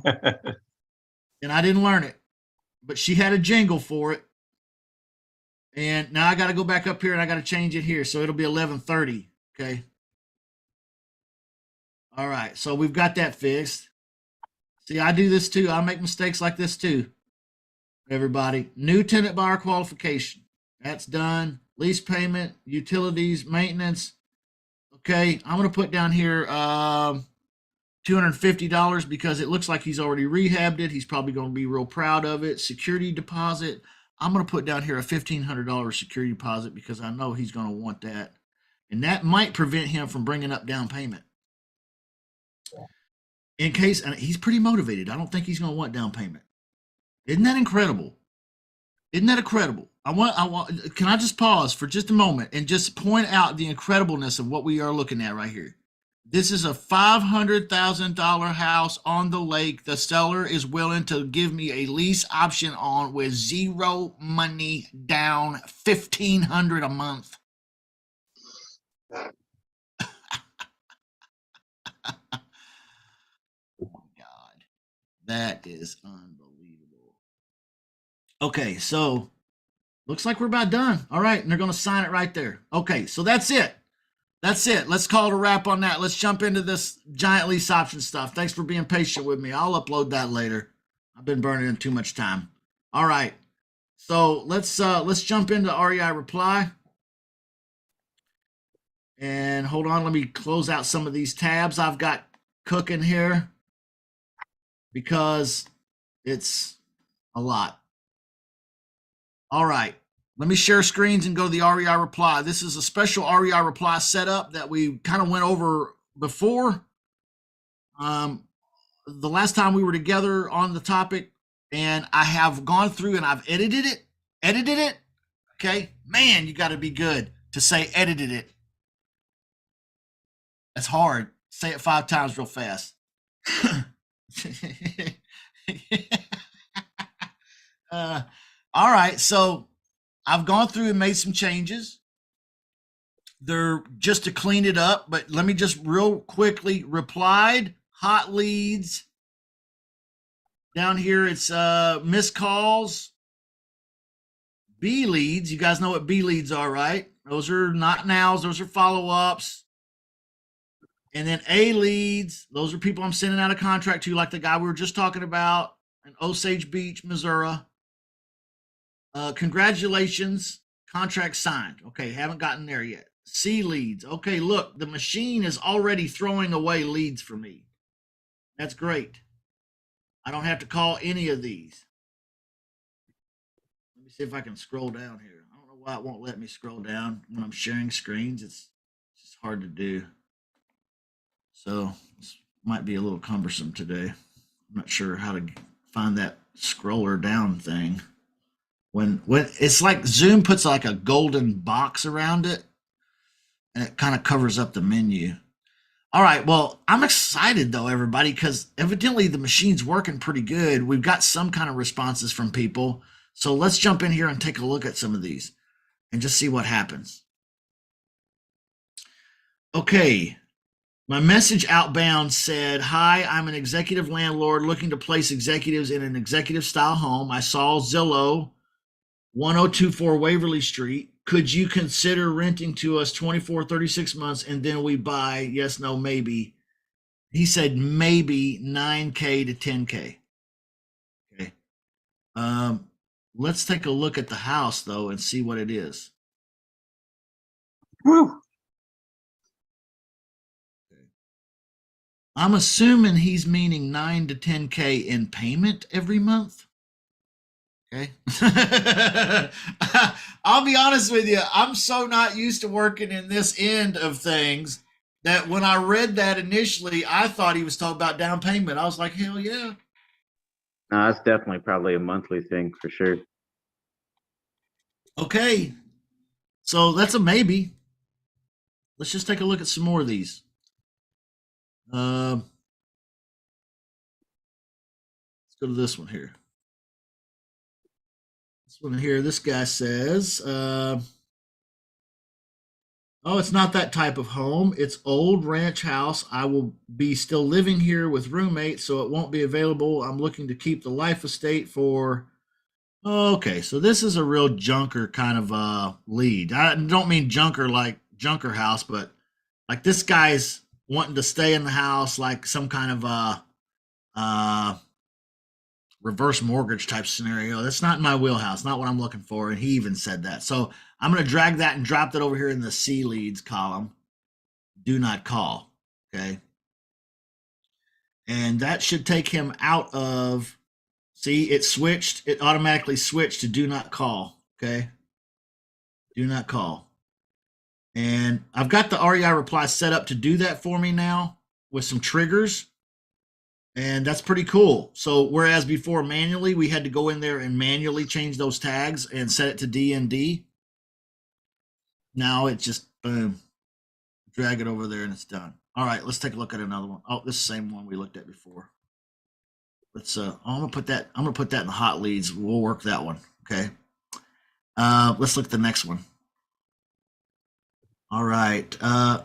and I didn't learn it, but she had a jingle for it. And now I got to go back up here and I got to change it here. So it'll be 11/30. Okay. All right. So we've got that fixed. See, I do this too. I make mistakes like this too. Everybody, new tenant buyer qualification. That's done. Lease payment, utilities, maintenance. Okay. I'm going to put down here $250 because it looks like he's already rehabbed it. He's probably going to be real proud of it. Security deposit. I'm going to put down here a $1,500 security deposit because I know he's going to want that. And that might prevent him from bringing up down payment. In case, and he's pretty motivated. I don't think he's going to want down payment. Isn't that incredible? Isn't that incredible? Can I just pause for just a moment and just point out the incredibleness of what we are looking at right here? This is a $500,000 house on the lake. The seller is willing to give me a lease option on with zero money down, $1,500 a month. Oh my God, that is unbelievable. Okay, so looks like we're about done. All right, and they're going to sign it right there. Okay, so that's it. That's it. Let's call it a wrap on that. Let's jump into this giant lease option stuff. Thanks for being patient with me. I'll upload that later. I've been burning in too much time. All right. So let's jump into REI reply. And hold on, let me close out some of these tabs I've got cooking here because it's a lot. All right. Let me share screens and go to the REI reply. This is a special REI reply setup that we kind of went over before. The last time we were together on the topic, and I have gone through and I've edited it. Okay, man, you got to be good to say edited it. That's hard. Say it 5 times real fast. All right, so I've gone through and made some changes. They're just to clean it up, but let me just real quickly replied. Hot leads. Down here, it's missed calls. B leads. You guys know what B leads are, right? Those are not nows. Those are follow-ups. And then A leads. Those are people I'm sending out a contract to, like the guy we were just talking about in Osage Beach, Missouri. Congratulations, contract signed. Okay, haven't gotten there yet. C leads. Okay, look, the machine is already throwing away leads for me. That's great. I don't have to call any of these. Let me see if I can scroll down here. I don't know why it won't let me scroll down when I'm sharing screens. It's just hard to do. So this might be a little cumbersome today. I'm not sure how to find that scroller down thing. When it's like Zoom puts like a golden box around it and it kind of covers up the menu. All right, well, I'm excited though, everybody, because evidently the machine's working pretty good. We've got some kind of responses from people. So let's jump in here and take a look at some of these and just see what happens. Okay, my message outbound said, hi, I'm an executive landlord looking to place executives in an executive style home. I saw Zillow 1024 Waverly Street. Could you consider renting to us 24, 36 months and then we buy? Yes, no, maybe. He said maybe 9K to 10K. Okay. Let's take a look at the house though and see what it is. Woo. I'm assuming he's meaning 9 to 10K in payment every month. Okay. I'll be honest with you. I'm so not used to working in this end of things that when I read that initially, I thought he was talking about down payment. I was like, hell yeah. No, that's definitely probably a monthly thing for sure. Okay. So that's a maybe. Let's just take a look at some more of these. Let's go to this one here. This one here, this guy says, oh, it's not that type of home. It's old ranch house. I will be still living here with roommates, so it won't be available. I'm looking to keep the life estate for, okay, so this is a real junker kind of lead. I don't mean junker like junker house, but like this guy's wanting to stay in the house like some kind of reverse mortgage type scenario. That's not in my wheelhouse, not what I'm looking for. And he even said that. So I'm going to drag that and drop that over here in the C leads column. Do not call. Okay. And that should take him out of, see, it switched. It automatically switched to do not call. Okay. Do not call. And I've got the REI reply set up to do that for me now with some triggers. And that's pretty cool. So whereas before manually, we had to go in there and manually change those tags and set it to DND. Now it just, boom, drag it over there and it's done. All right, let's take a look at another one. Oh, this is the same one we looked at before. Let's I'm gonna put that in the hot leads. We'll work that one. Okay. Let's look at the next one. All right.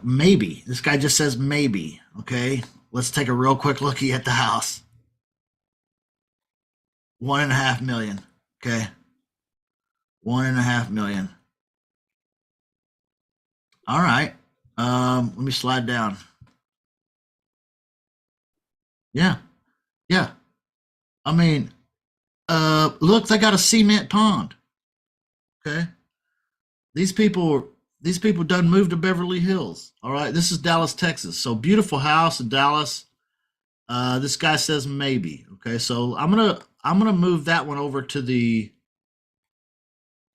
Maybe. This guy just says maybe. Okay. Let's take a real quick looky at the house. 1.5 million. Okay. 1.5 million. All right. Let me slide down. Yeah. Yeah. I mean, look, they got a cement pond. Okay. These people done moved to Beverly Hills. All right. This is Dallas, Texas. So beautiful house in Dallas. This guy says maybe. Okay. So I'm gonna move that one over to the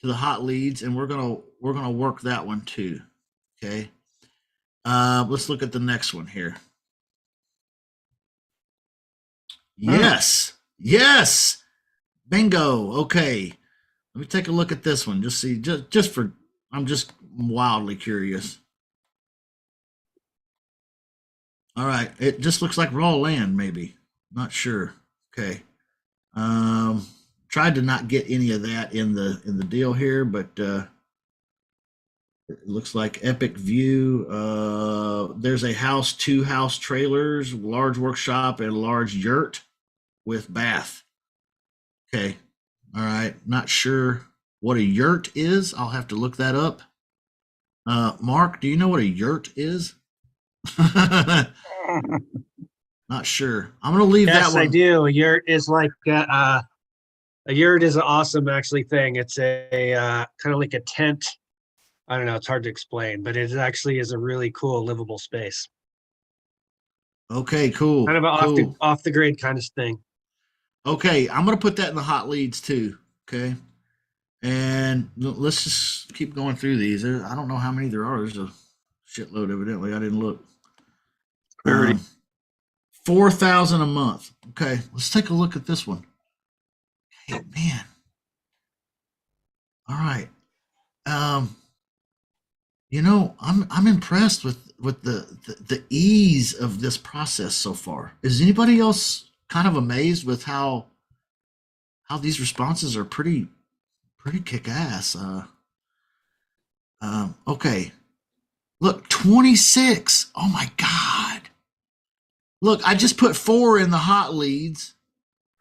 hot leads, and we're gonna work that one too. Okay. Let's look at the next one here. Yes. Yes. Bingo. Okay. Let me take a look at this one. Just see, just for, I'm just wildly curious. All right. It just looks like raw land, maybe. Not sure. Okay. Tried to not get any of that in the deal here, but it looks like epic view. There's a house, 2 house trailers, large workshop, and large yurt with bath. Okay. All right. Not sure what a yurt is. I'll have to look that up. Mark, do you know what a yurt is? Not sure. I'm going to leave Yes, that one. I do. A yurt is like a yurt is an awesome actually thing. It's a kind of like a tent. I don't know. It's hard to explain, but it actually is a really cool livable space. Okay, cool. Kind of an cool. off the grid kind of thing. Okay, I'm going to put that in the hot leads too. Okay. And let's just keep going through these. I don't know how many there are. There's a shitload, evidently. I didn't look. 30. 4,000 a month. Okay, let's take a look at this one. Hey, man. All right. You know, I'm impressed with the ease of this process so far. Is anybody else kind of amazed with how these responses are pretty kick ass? Okay. Look, 26. Oh my God. Look, I just put 4 in the hot leads.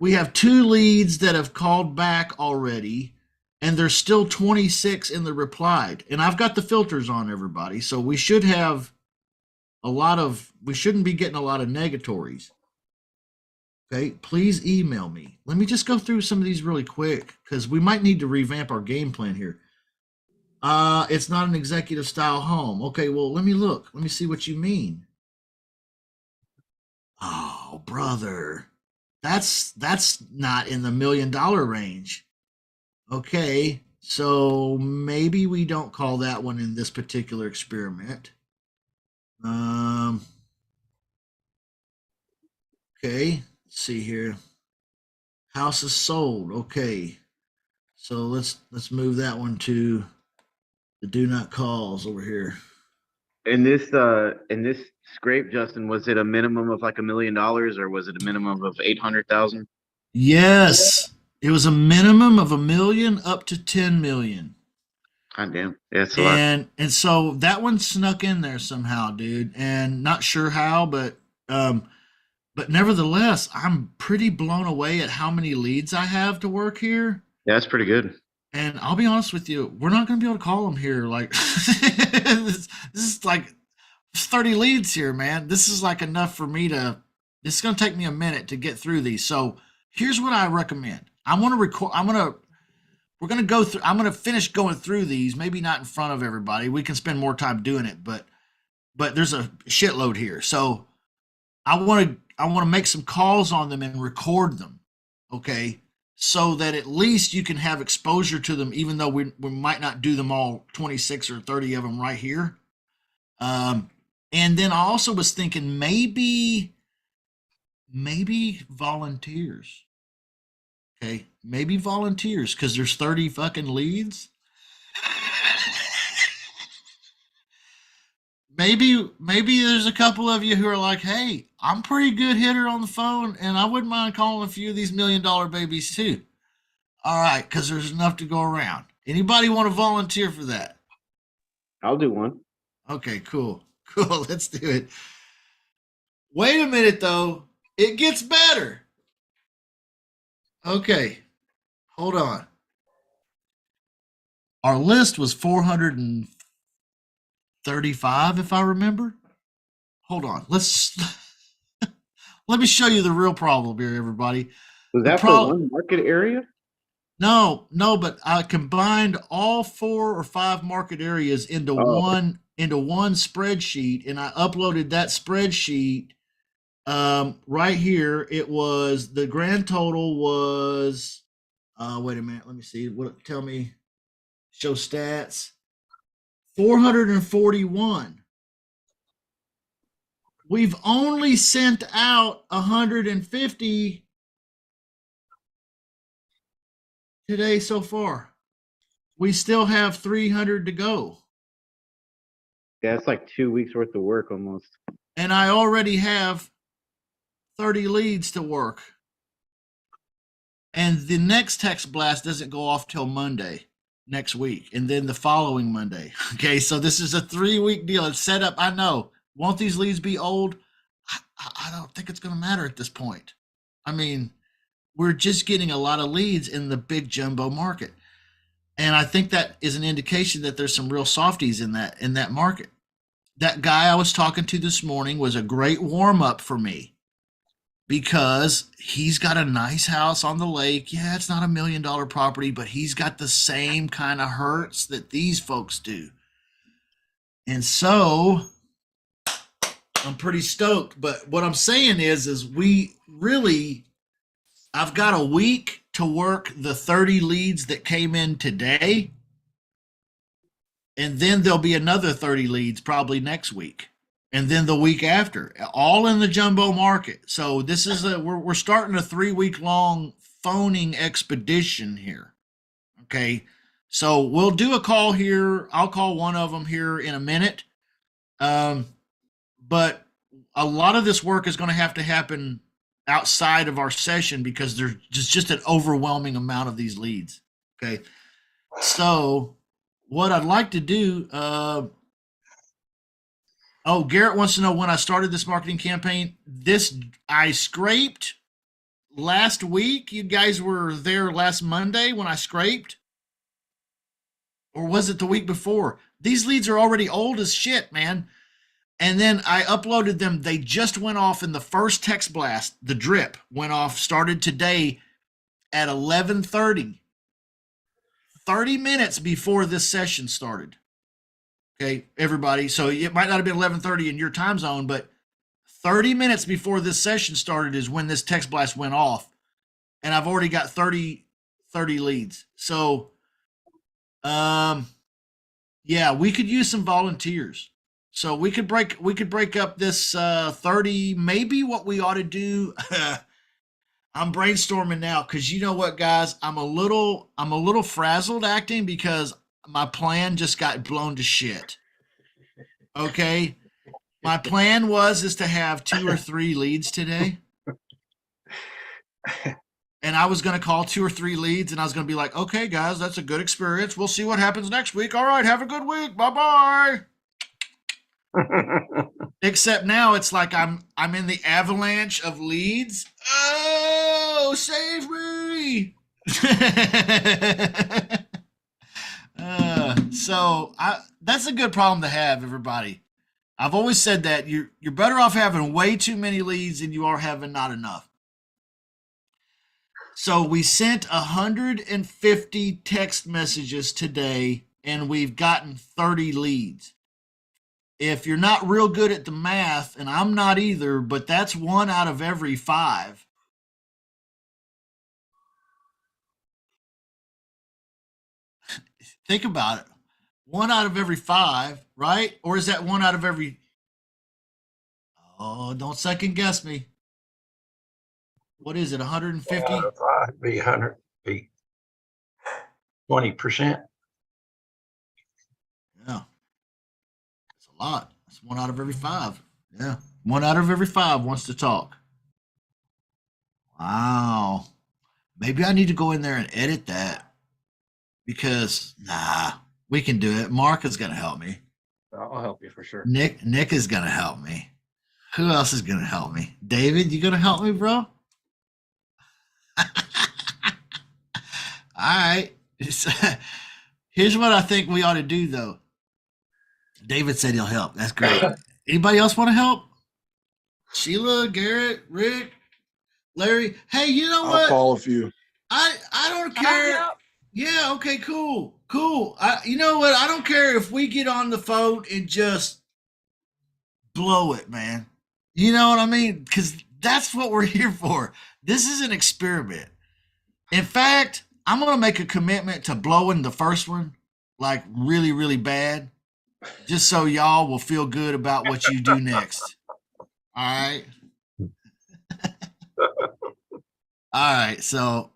We have 2 leads that have called back already, and there's still 26 in the replied. And I've got the filters on, everybody, so we should have we shouldn't be getting a lot of negatories. Okay, please email me. Let me just go through some of these really quick because we might need to revamp our game plan here. It's not an executive style home. Okay, well, let me look. Let me see what you mean. Oh, brother. That's not in the $1 million range. Okay, so maybe we don't call that one in this particular experiment. Okay, let's see here. House is sold. Okay. So let's move that one to the do not calls over here. In this scrape, Justin, was it a minimum of like $1 million or was it a minimum of 800,000? Yes. It was a minimum of 1 million up to 10 million. God damn. Yeah, it's a lot. And so that one snuck in there somehow, dude. And not sure how, but nevertheless, I'm pretty blown away at how many leads I have to work here. Yeah, that's pretty good. And I'll be honest with you, we're not going to be able to call them here. Like this is like 30 leads here, man. This is like enough for me to. It's going to take me a minute to get through these. So here's what I recommend. I want to record. We're going to go through. I'm going to finish going through these. Maybe not in front of everybody. We can spend more time doing it, but there's a shitload here. So I want to make some calls on them and record them. Okay. So that at least you can have exposure to them, even though we might not do them all 26 or 30 of them right here. And then I also was thinking maybe volunteers. Okay, maybe volunteers because there's 30 fucking leads. maybe there's a couple of you who are like, hey, I'm pretty good hitter on the phone, and I wouldn't mind calling a few of these $1 million babies too. All right, because there's enough to go around. Anybody want to volunteer for that? I'll do one. Okay, cool. Cool. Let's do it. Wait a minute, though. It gets better. Okay, hold on. Our list was 435, if I remember. Hold on. Let me show you the real problem here, everybody. Was The that for one market area? No, but I combined all 4 or 5 market areas into Oh. one spreadsheet, and I uploaded that spreadsheet right here. It was the grand total was wait a minute, let me see. What tell me show stats. 441. We've only sent out 150 today so far. We still have 300 to go. Yeah, it's like 2 weeks worth of work almost. And I already have 30 leads to work. And the next text blast doesn't go off till Monday next week, and then the following Monday. Okay, so this is a 3-week deal. It's set up. I know. Won't these leads be old? I don't think it's going to matter at this point. I mean, we're just getting a lot of leads in the big jumbo market. And I think that is an indication that there's some real softies in that market. That guy I was talking to this morning was a great warm-up for me because he's got a nice house on the lake. Yeah, it's not $1 million property, but he's got the same kind of hurts that these folks do. And so I'm pretty stoked. But what I'm saying is I've got a week to work the 30 leads that came in today. And then there'll be another 30 leads probably next week. And then the week after, all in the jumbo market. So this is we're starting a 3-week long phoning expedition here. Okay. So we'll do a call here. I'll call one of them here in a minute. But a lot of this work is going to happen outside of our session because there's just an overwhelming amount of these leads. Okay. So what I'd like to do, Garrett wants to know when I started this marketing campaign. I scraped last week. You guys were there last Monday when I scraped. Or was it the week before? These leads are already old as shit, man. And then I uploaded them. They just went off in the first text blast. The drip went off, started today at 11:30. 30 minutes before this session started. Okay, everybody. So it might not have been 11:30 in your time zone, but 30 minutes before this session started is when this text blast went off. And I've already got 30 leads. So, yeah, we could use some volunteers. So we could break up this 30. Maybe what we ought to do, I'm brainstorming now because you know what, guys, I'm a little frazzled acting because my plan just got blown to shit. Okay, my plan is to have 2 or 3 leads today, and I was going to call 2 or 3 leads, and I was going to be like, okay, guys, that's a good experience. We'll see what happens next week. All right, have a good week. Bye bye. Except now it's like I'm in the avalanche of leads. Oh, save me! That's a good problem to have, everybody. I've always said that you're better off having way too many leads than you are having not enough. So we sent 150 text messages today, and we've gotten 30 leads. If you're not real good at the math, and I'm not either, but that's 1 out of every 5. Think about it. 1 out of every 5, right? Or is that 1 out of every... Oh, don't second guess me. What is it, 150? Be 100, be 20%. Yeah. That's a lot. That's 1 out of every 5. Yeah. 1 out of every 5 wants to talk. Wow. Maybe I need to go in there and edit that because we can do it. Mark is gonna help me. I'll help you for sure. Nick is gonna help me. Who else is gonna help me? David, you gonna help me, bro? All right. Here's what I think we ought to do, though. David said he'll help. That's great. Anybody else want to help? Sheila, Garrett, Rick, Larry. Hey, you know I'll what? call a few. I don't care. Yeah. Okay. Cool. You know what? I don't care if we get on the phone and just blow it, man. You know what I mean? Because that's what we're here for. This is an experiment. In fact, I'm going to make a commitment to blowing the first one like really, really bad, just so y'all will feel good about what you do next. All right. All right. So,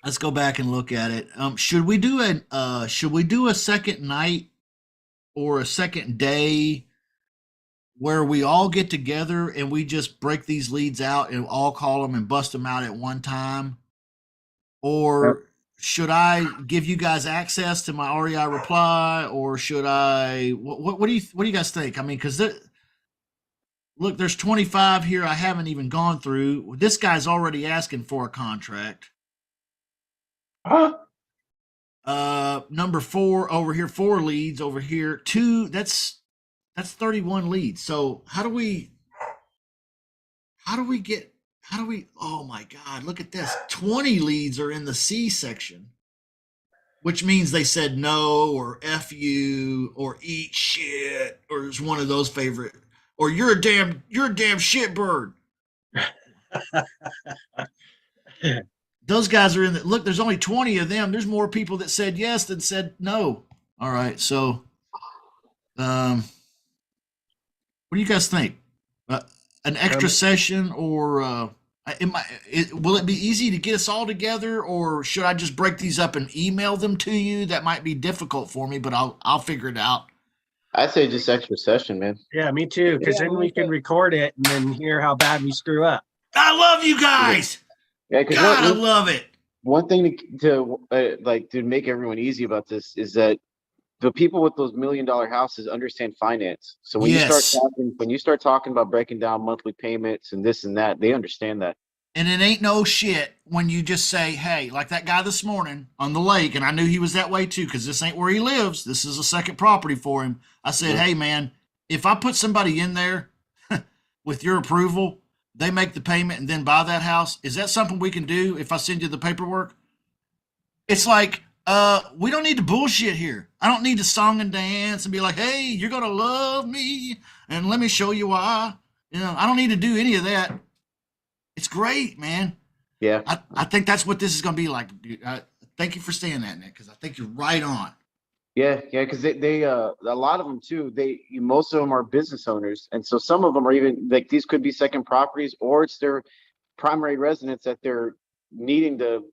let's go back and look at it. Should we do a second night or a second day where we all get together and we just break these leads out and all call them and bust them out at one time? Or should I give you guys access to my REI reply, or should I? What do you guys think? I mean, because look, there's 25 here I haven't even gone through. This guy's already asking for a contract. Huh? Number 4 over here, 4 leads over here, 2. That's 31 leads. So how do we? Oh my God, look at this. 20 leads are in the C section, which means they said no or F you or eat shit or it's one of those favorite, or you're a damn shit bird. Those guys are in the, look, there's only 20 of them. There's more people that said yes than said no. All right. So, what do you guys think? An extra session, or will it be easy to get us all together, or should I just break these up and email them to you? That might be difficult for me, but I'll figure it out. I'd say just extra session, man. Yeah, me too. Because then we can record it and then hear how bad we screw up. I love you guys. Yeah, because God, I love it. one thing to make everyone easy about this is that the people with those $1 million houses understand finance. So when you start talking about breaking down monthly payments and this and that, they understand that. And it ain't no shit when you just say, hey, like that guy this morning on the lake, and I knew he was that way too, because this ain't where he lives. This is a second property for him. I said, hey man, if I put somebody in there with your approval, they make the payment and then buy that house, is that something we can do if I send you the paperwork? It's like, we don't need to bullshit here. I don't need to song and dance and be like, hey, you're going to love me and let me show you why. You know, I don't need to do any of that. It's great, man. Yeah. I think that's what this is going to be like. Thank you for saying that, Nick, because I think you're right on. Yeah, because they a lot of them too. Most of them are business owners, and so some of them are even like these could be second properties, or it's their primary residence that they're needing to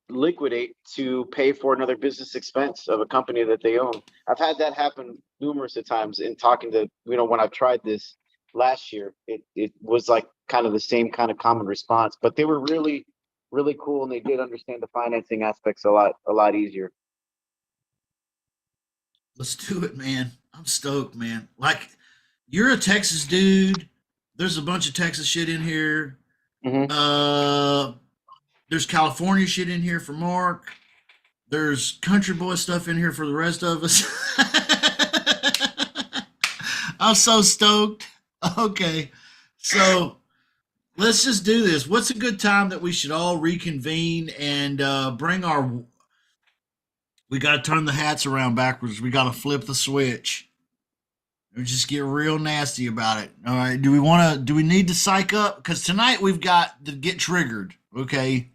liquidate to pay for another business expense of a company that they own. I've had that happen numerous of times in talking to, when I've tried this last year, it was like kind of the same kind of common response, but they were really, really cool. And they did understand the financing aspects a lot easier. Let's do it, man. I'm stoked, man. Like, you're a Texas dude. There's a bunch of Texas shit in here. Mm-hmm. There's California shit in here for Mark. There's country boy stuff in here for the rest of us. I'm so stoked. Okay. So let's just do this. What's a good time that we should all reconvene and we got to turn the hats around backwards. We got to flip the switch. And just get real nasty about it. All right. Do we need to psych up? Because tonight we've got to get triggered. Okay.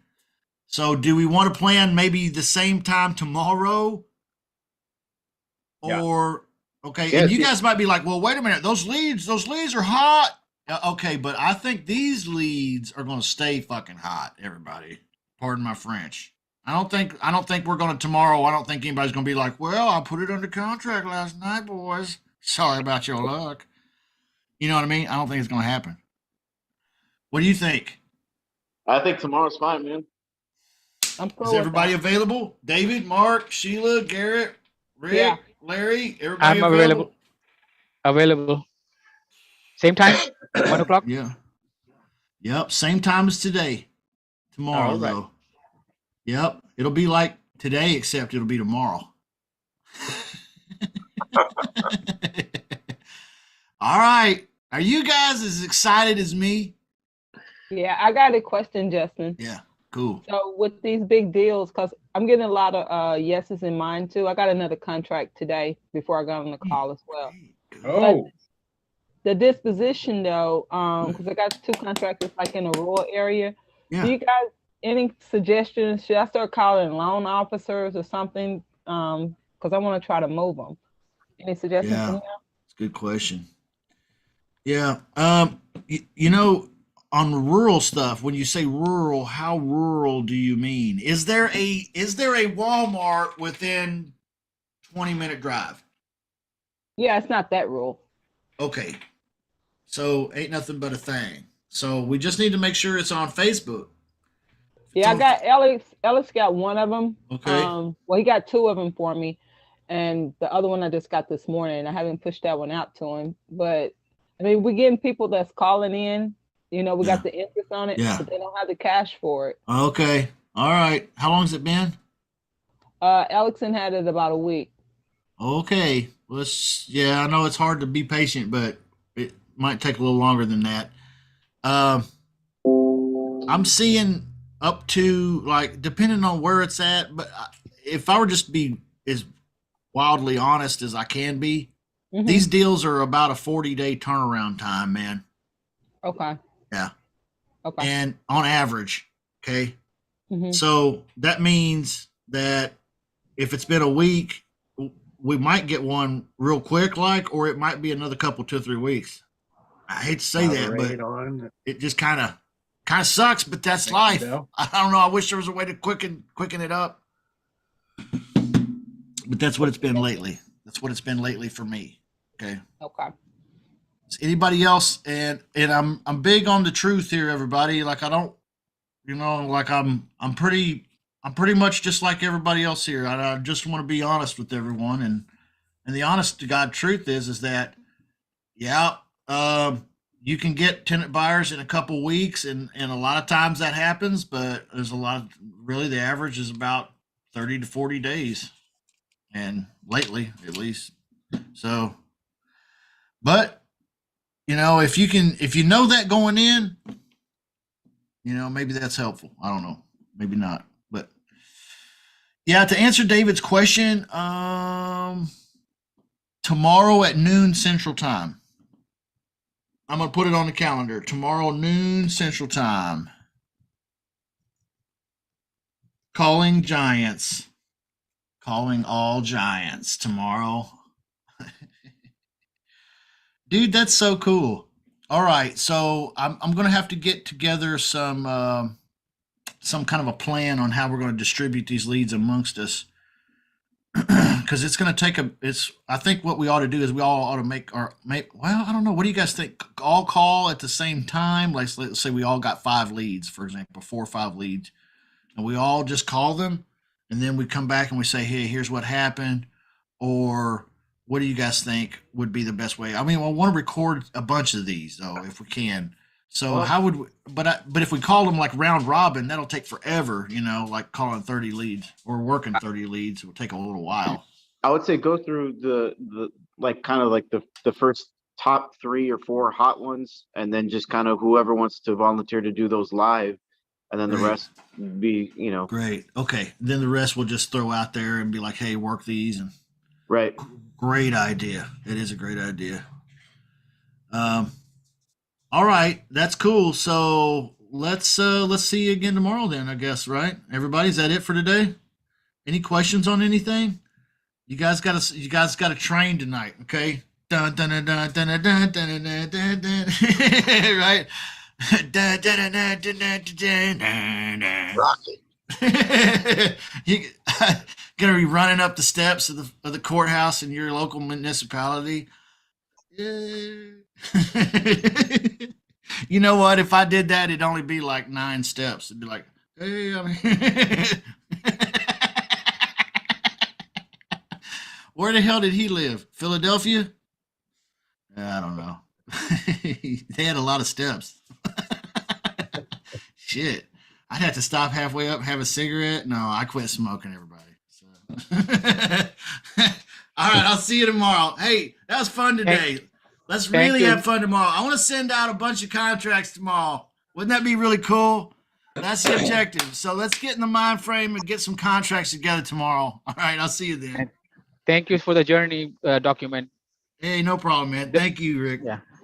So do we want to plan maybe the same time tomorrow? Or, okay. Yeah, and you guys might be like, well, wait a minute. Those leads are hot. Okay. But I think these leads are going to stay fucking hot, everybody. Pardon my French. I don't think we're going to tomorrow. I don't think anybody's going to be like, well, I put it under contract last night, boys. Sorry about your luck. You know what I mean? I don't think it's going to happen. What do you think? I think tomorrow's fine, man. I'm cool Is with everybody that. available? David, Mark, Sheila, Garrett, Rick, Yeah. Larry, everybody I'm available? available. Same time, 1 o'clock. Yeah. Yep. Same time as today. Tomorrow, All right. though. Yep. It'll be like today, except it'll be tomorrow. All right. Are you guys as excited as me? Yeah, I got a question, Justin. Yeah. Cool. So with these big deals, because I'm getting a lot of yeses in mine too. I got another contract today before I got on the call as well. Oh, The disposition though, because I got 2 contractors like in a rural area. Yeah. Do you guys any suggestions? Should I start calling loan officers or something? Because I want to try to move them. Any suggestions Yeah. from you? It's a good question. Yeah. You know, on rural stuff, when you say rural, how rural do you mean? Is there a Walmart within 20-minute drive? Yeah, it's not that rural. Okay. So ain't nothing but a thing. So we just need to make sure it's on Facebook. Yeah, I So- got Alex. Alex got one of them. Okay. Well, he got 2 of them for me, and the other one I just got this morning. I haven't pushed that one out to him, but I mean, we're getting people that's calling in. You know, we got the interest on it, Yeah. but they don't have the cash for it. Okay. All right. How long has it been? Alexon had it about a week. Okay. Yeah, I know it's hard to be patient, but it might take a little longer than that. I'm seeing up to, like, depending on where it's at, but if I were just to be as wildly honest as I can be, Mhm. these deals are about a 40-day turnaround time, man. Okay. Yeah. Okay. And on average, okay? Mhm. So that means that if it's been a week, we might get one real quick, like, or it might be another couple, 2 or 3 weeks. I hate to say that, but on. it just kind of sucks, but that's Thanks, life. Bill. I don't know. I wish there was a way to quicken it up, but that's what it's been lately. That's what it's been lately for me. Okay. Okay. Is anybody else? And I'm big on the truth here, everybody. Like, I don't, you know, like I'm pretty much just like everybody else here. I just want to be honest with everyone, and the honest to God truth is that, yeah, you can get tenant buyers in a couple weeks, and a lot of times that happens, but there's a lot of, really, the average is about 30 to 40 days, and lately at least. So, but you know, if you know that going in, you know, maybe that's helpful. I don't know, maybe not, but yeah, to answer David's question, tomorrow at noon Central Time. I'm going to put it on the calendar. Tomorrow, noon Central Time. Calling Giants. Calling all Giants tomorrow. Dude, that's so cool. All right, so I'm going to have to get together some kind of a plan on how we're going to distribute these leads amongst us. Because it's going to take I think what we ought to do is we all ought to well, I don't know. What do you guys think? All call at the same time? Like, let's say we all got 5 leads, for example, 4 or 5 leads, and we all just call them, and then we come back and we say, hey, here's what happened, or what do you guys think would be the best way? I mean, I want to record a bunch of these, though, if we can. So Well, how would we, but if we call them like round robin, that'll take forever, you know, like calling 30 leads or working 30 leads. It will take a little while. I would say go through the like kind of like the first top 3 or 4 hot ones, and then just kind of whoever wants to volunteer to do those live, and then the Great. rest be, you know, Great. Okay. Then the rest we'll just throw out there and be like, hey, work these. And right. great idea. It is a great idea. All right. That's cool. So let's see you again tomorrow then, I guess, right? Everybody, is that it for today? Any questions on anything? You guys gotta train tonight, okay? Dun dun dun dun dun dun dun dun dun dun dun. Right? Dun, dun, dun, dun, dun, dun, dun, dun, dun. rocket. You gonna be running up the steps of the courthouse in your local municipality. You know what? If I did that, it'd only be like 9 steps. It'd be like, hey, I'm Where the hell did he live? Philadelphia? I don't know. They had a lot of steps. Shit. I'd have to stop halfway up, have a cigarette. No, I quit smoking, everybody. So. All right, I'll see you tomorrow. Hey, that was fun today. Let's Thank really you. have fun tomorrow. I want to send out a bunch of contracts tomorrow. Wouldn't that be really cool? That's the objective. So let's get in the mind frame and get some contracts together tomorrow. All right, I'll see you then. Thank you for the journey document. Hey, no problem, man. Thank you, Rick. Yeah.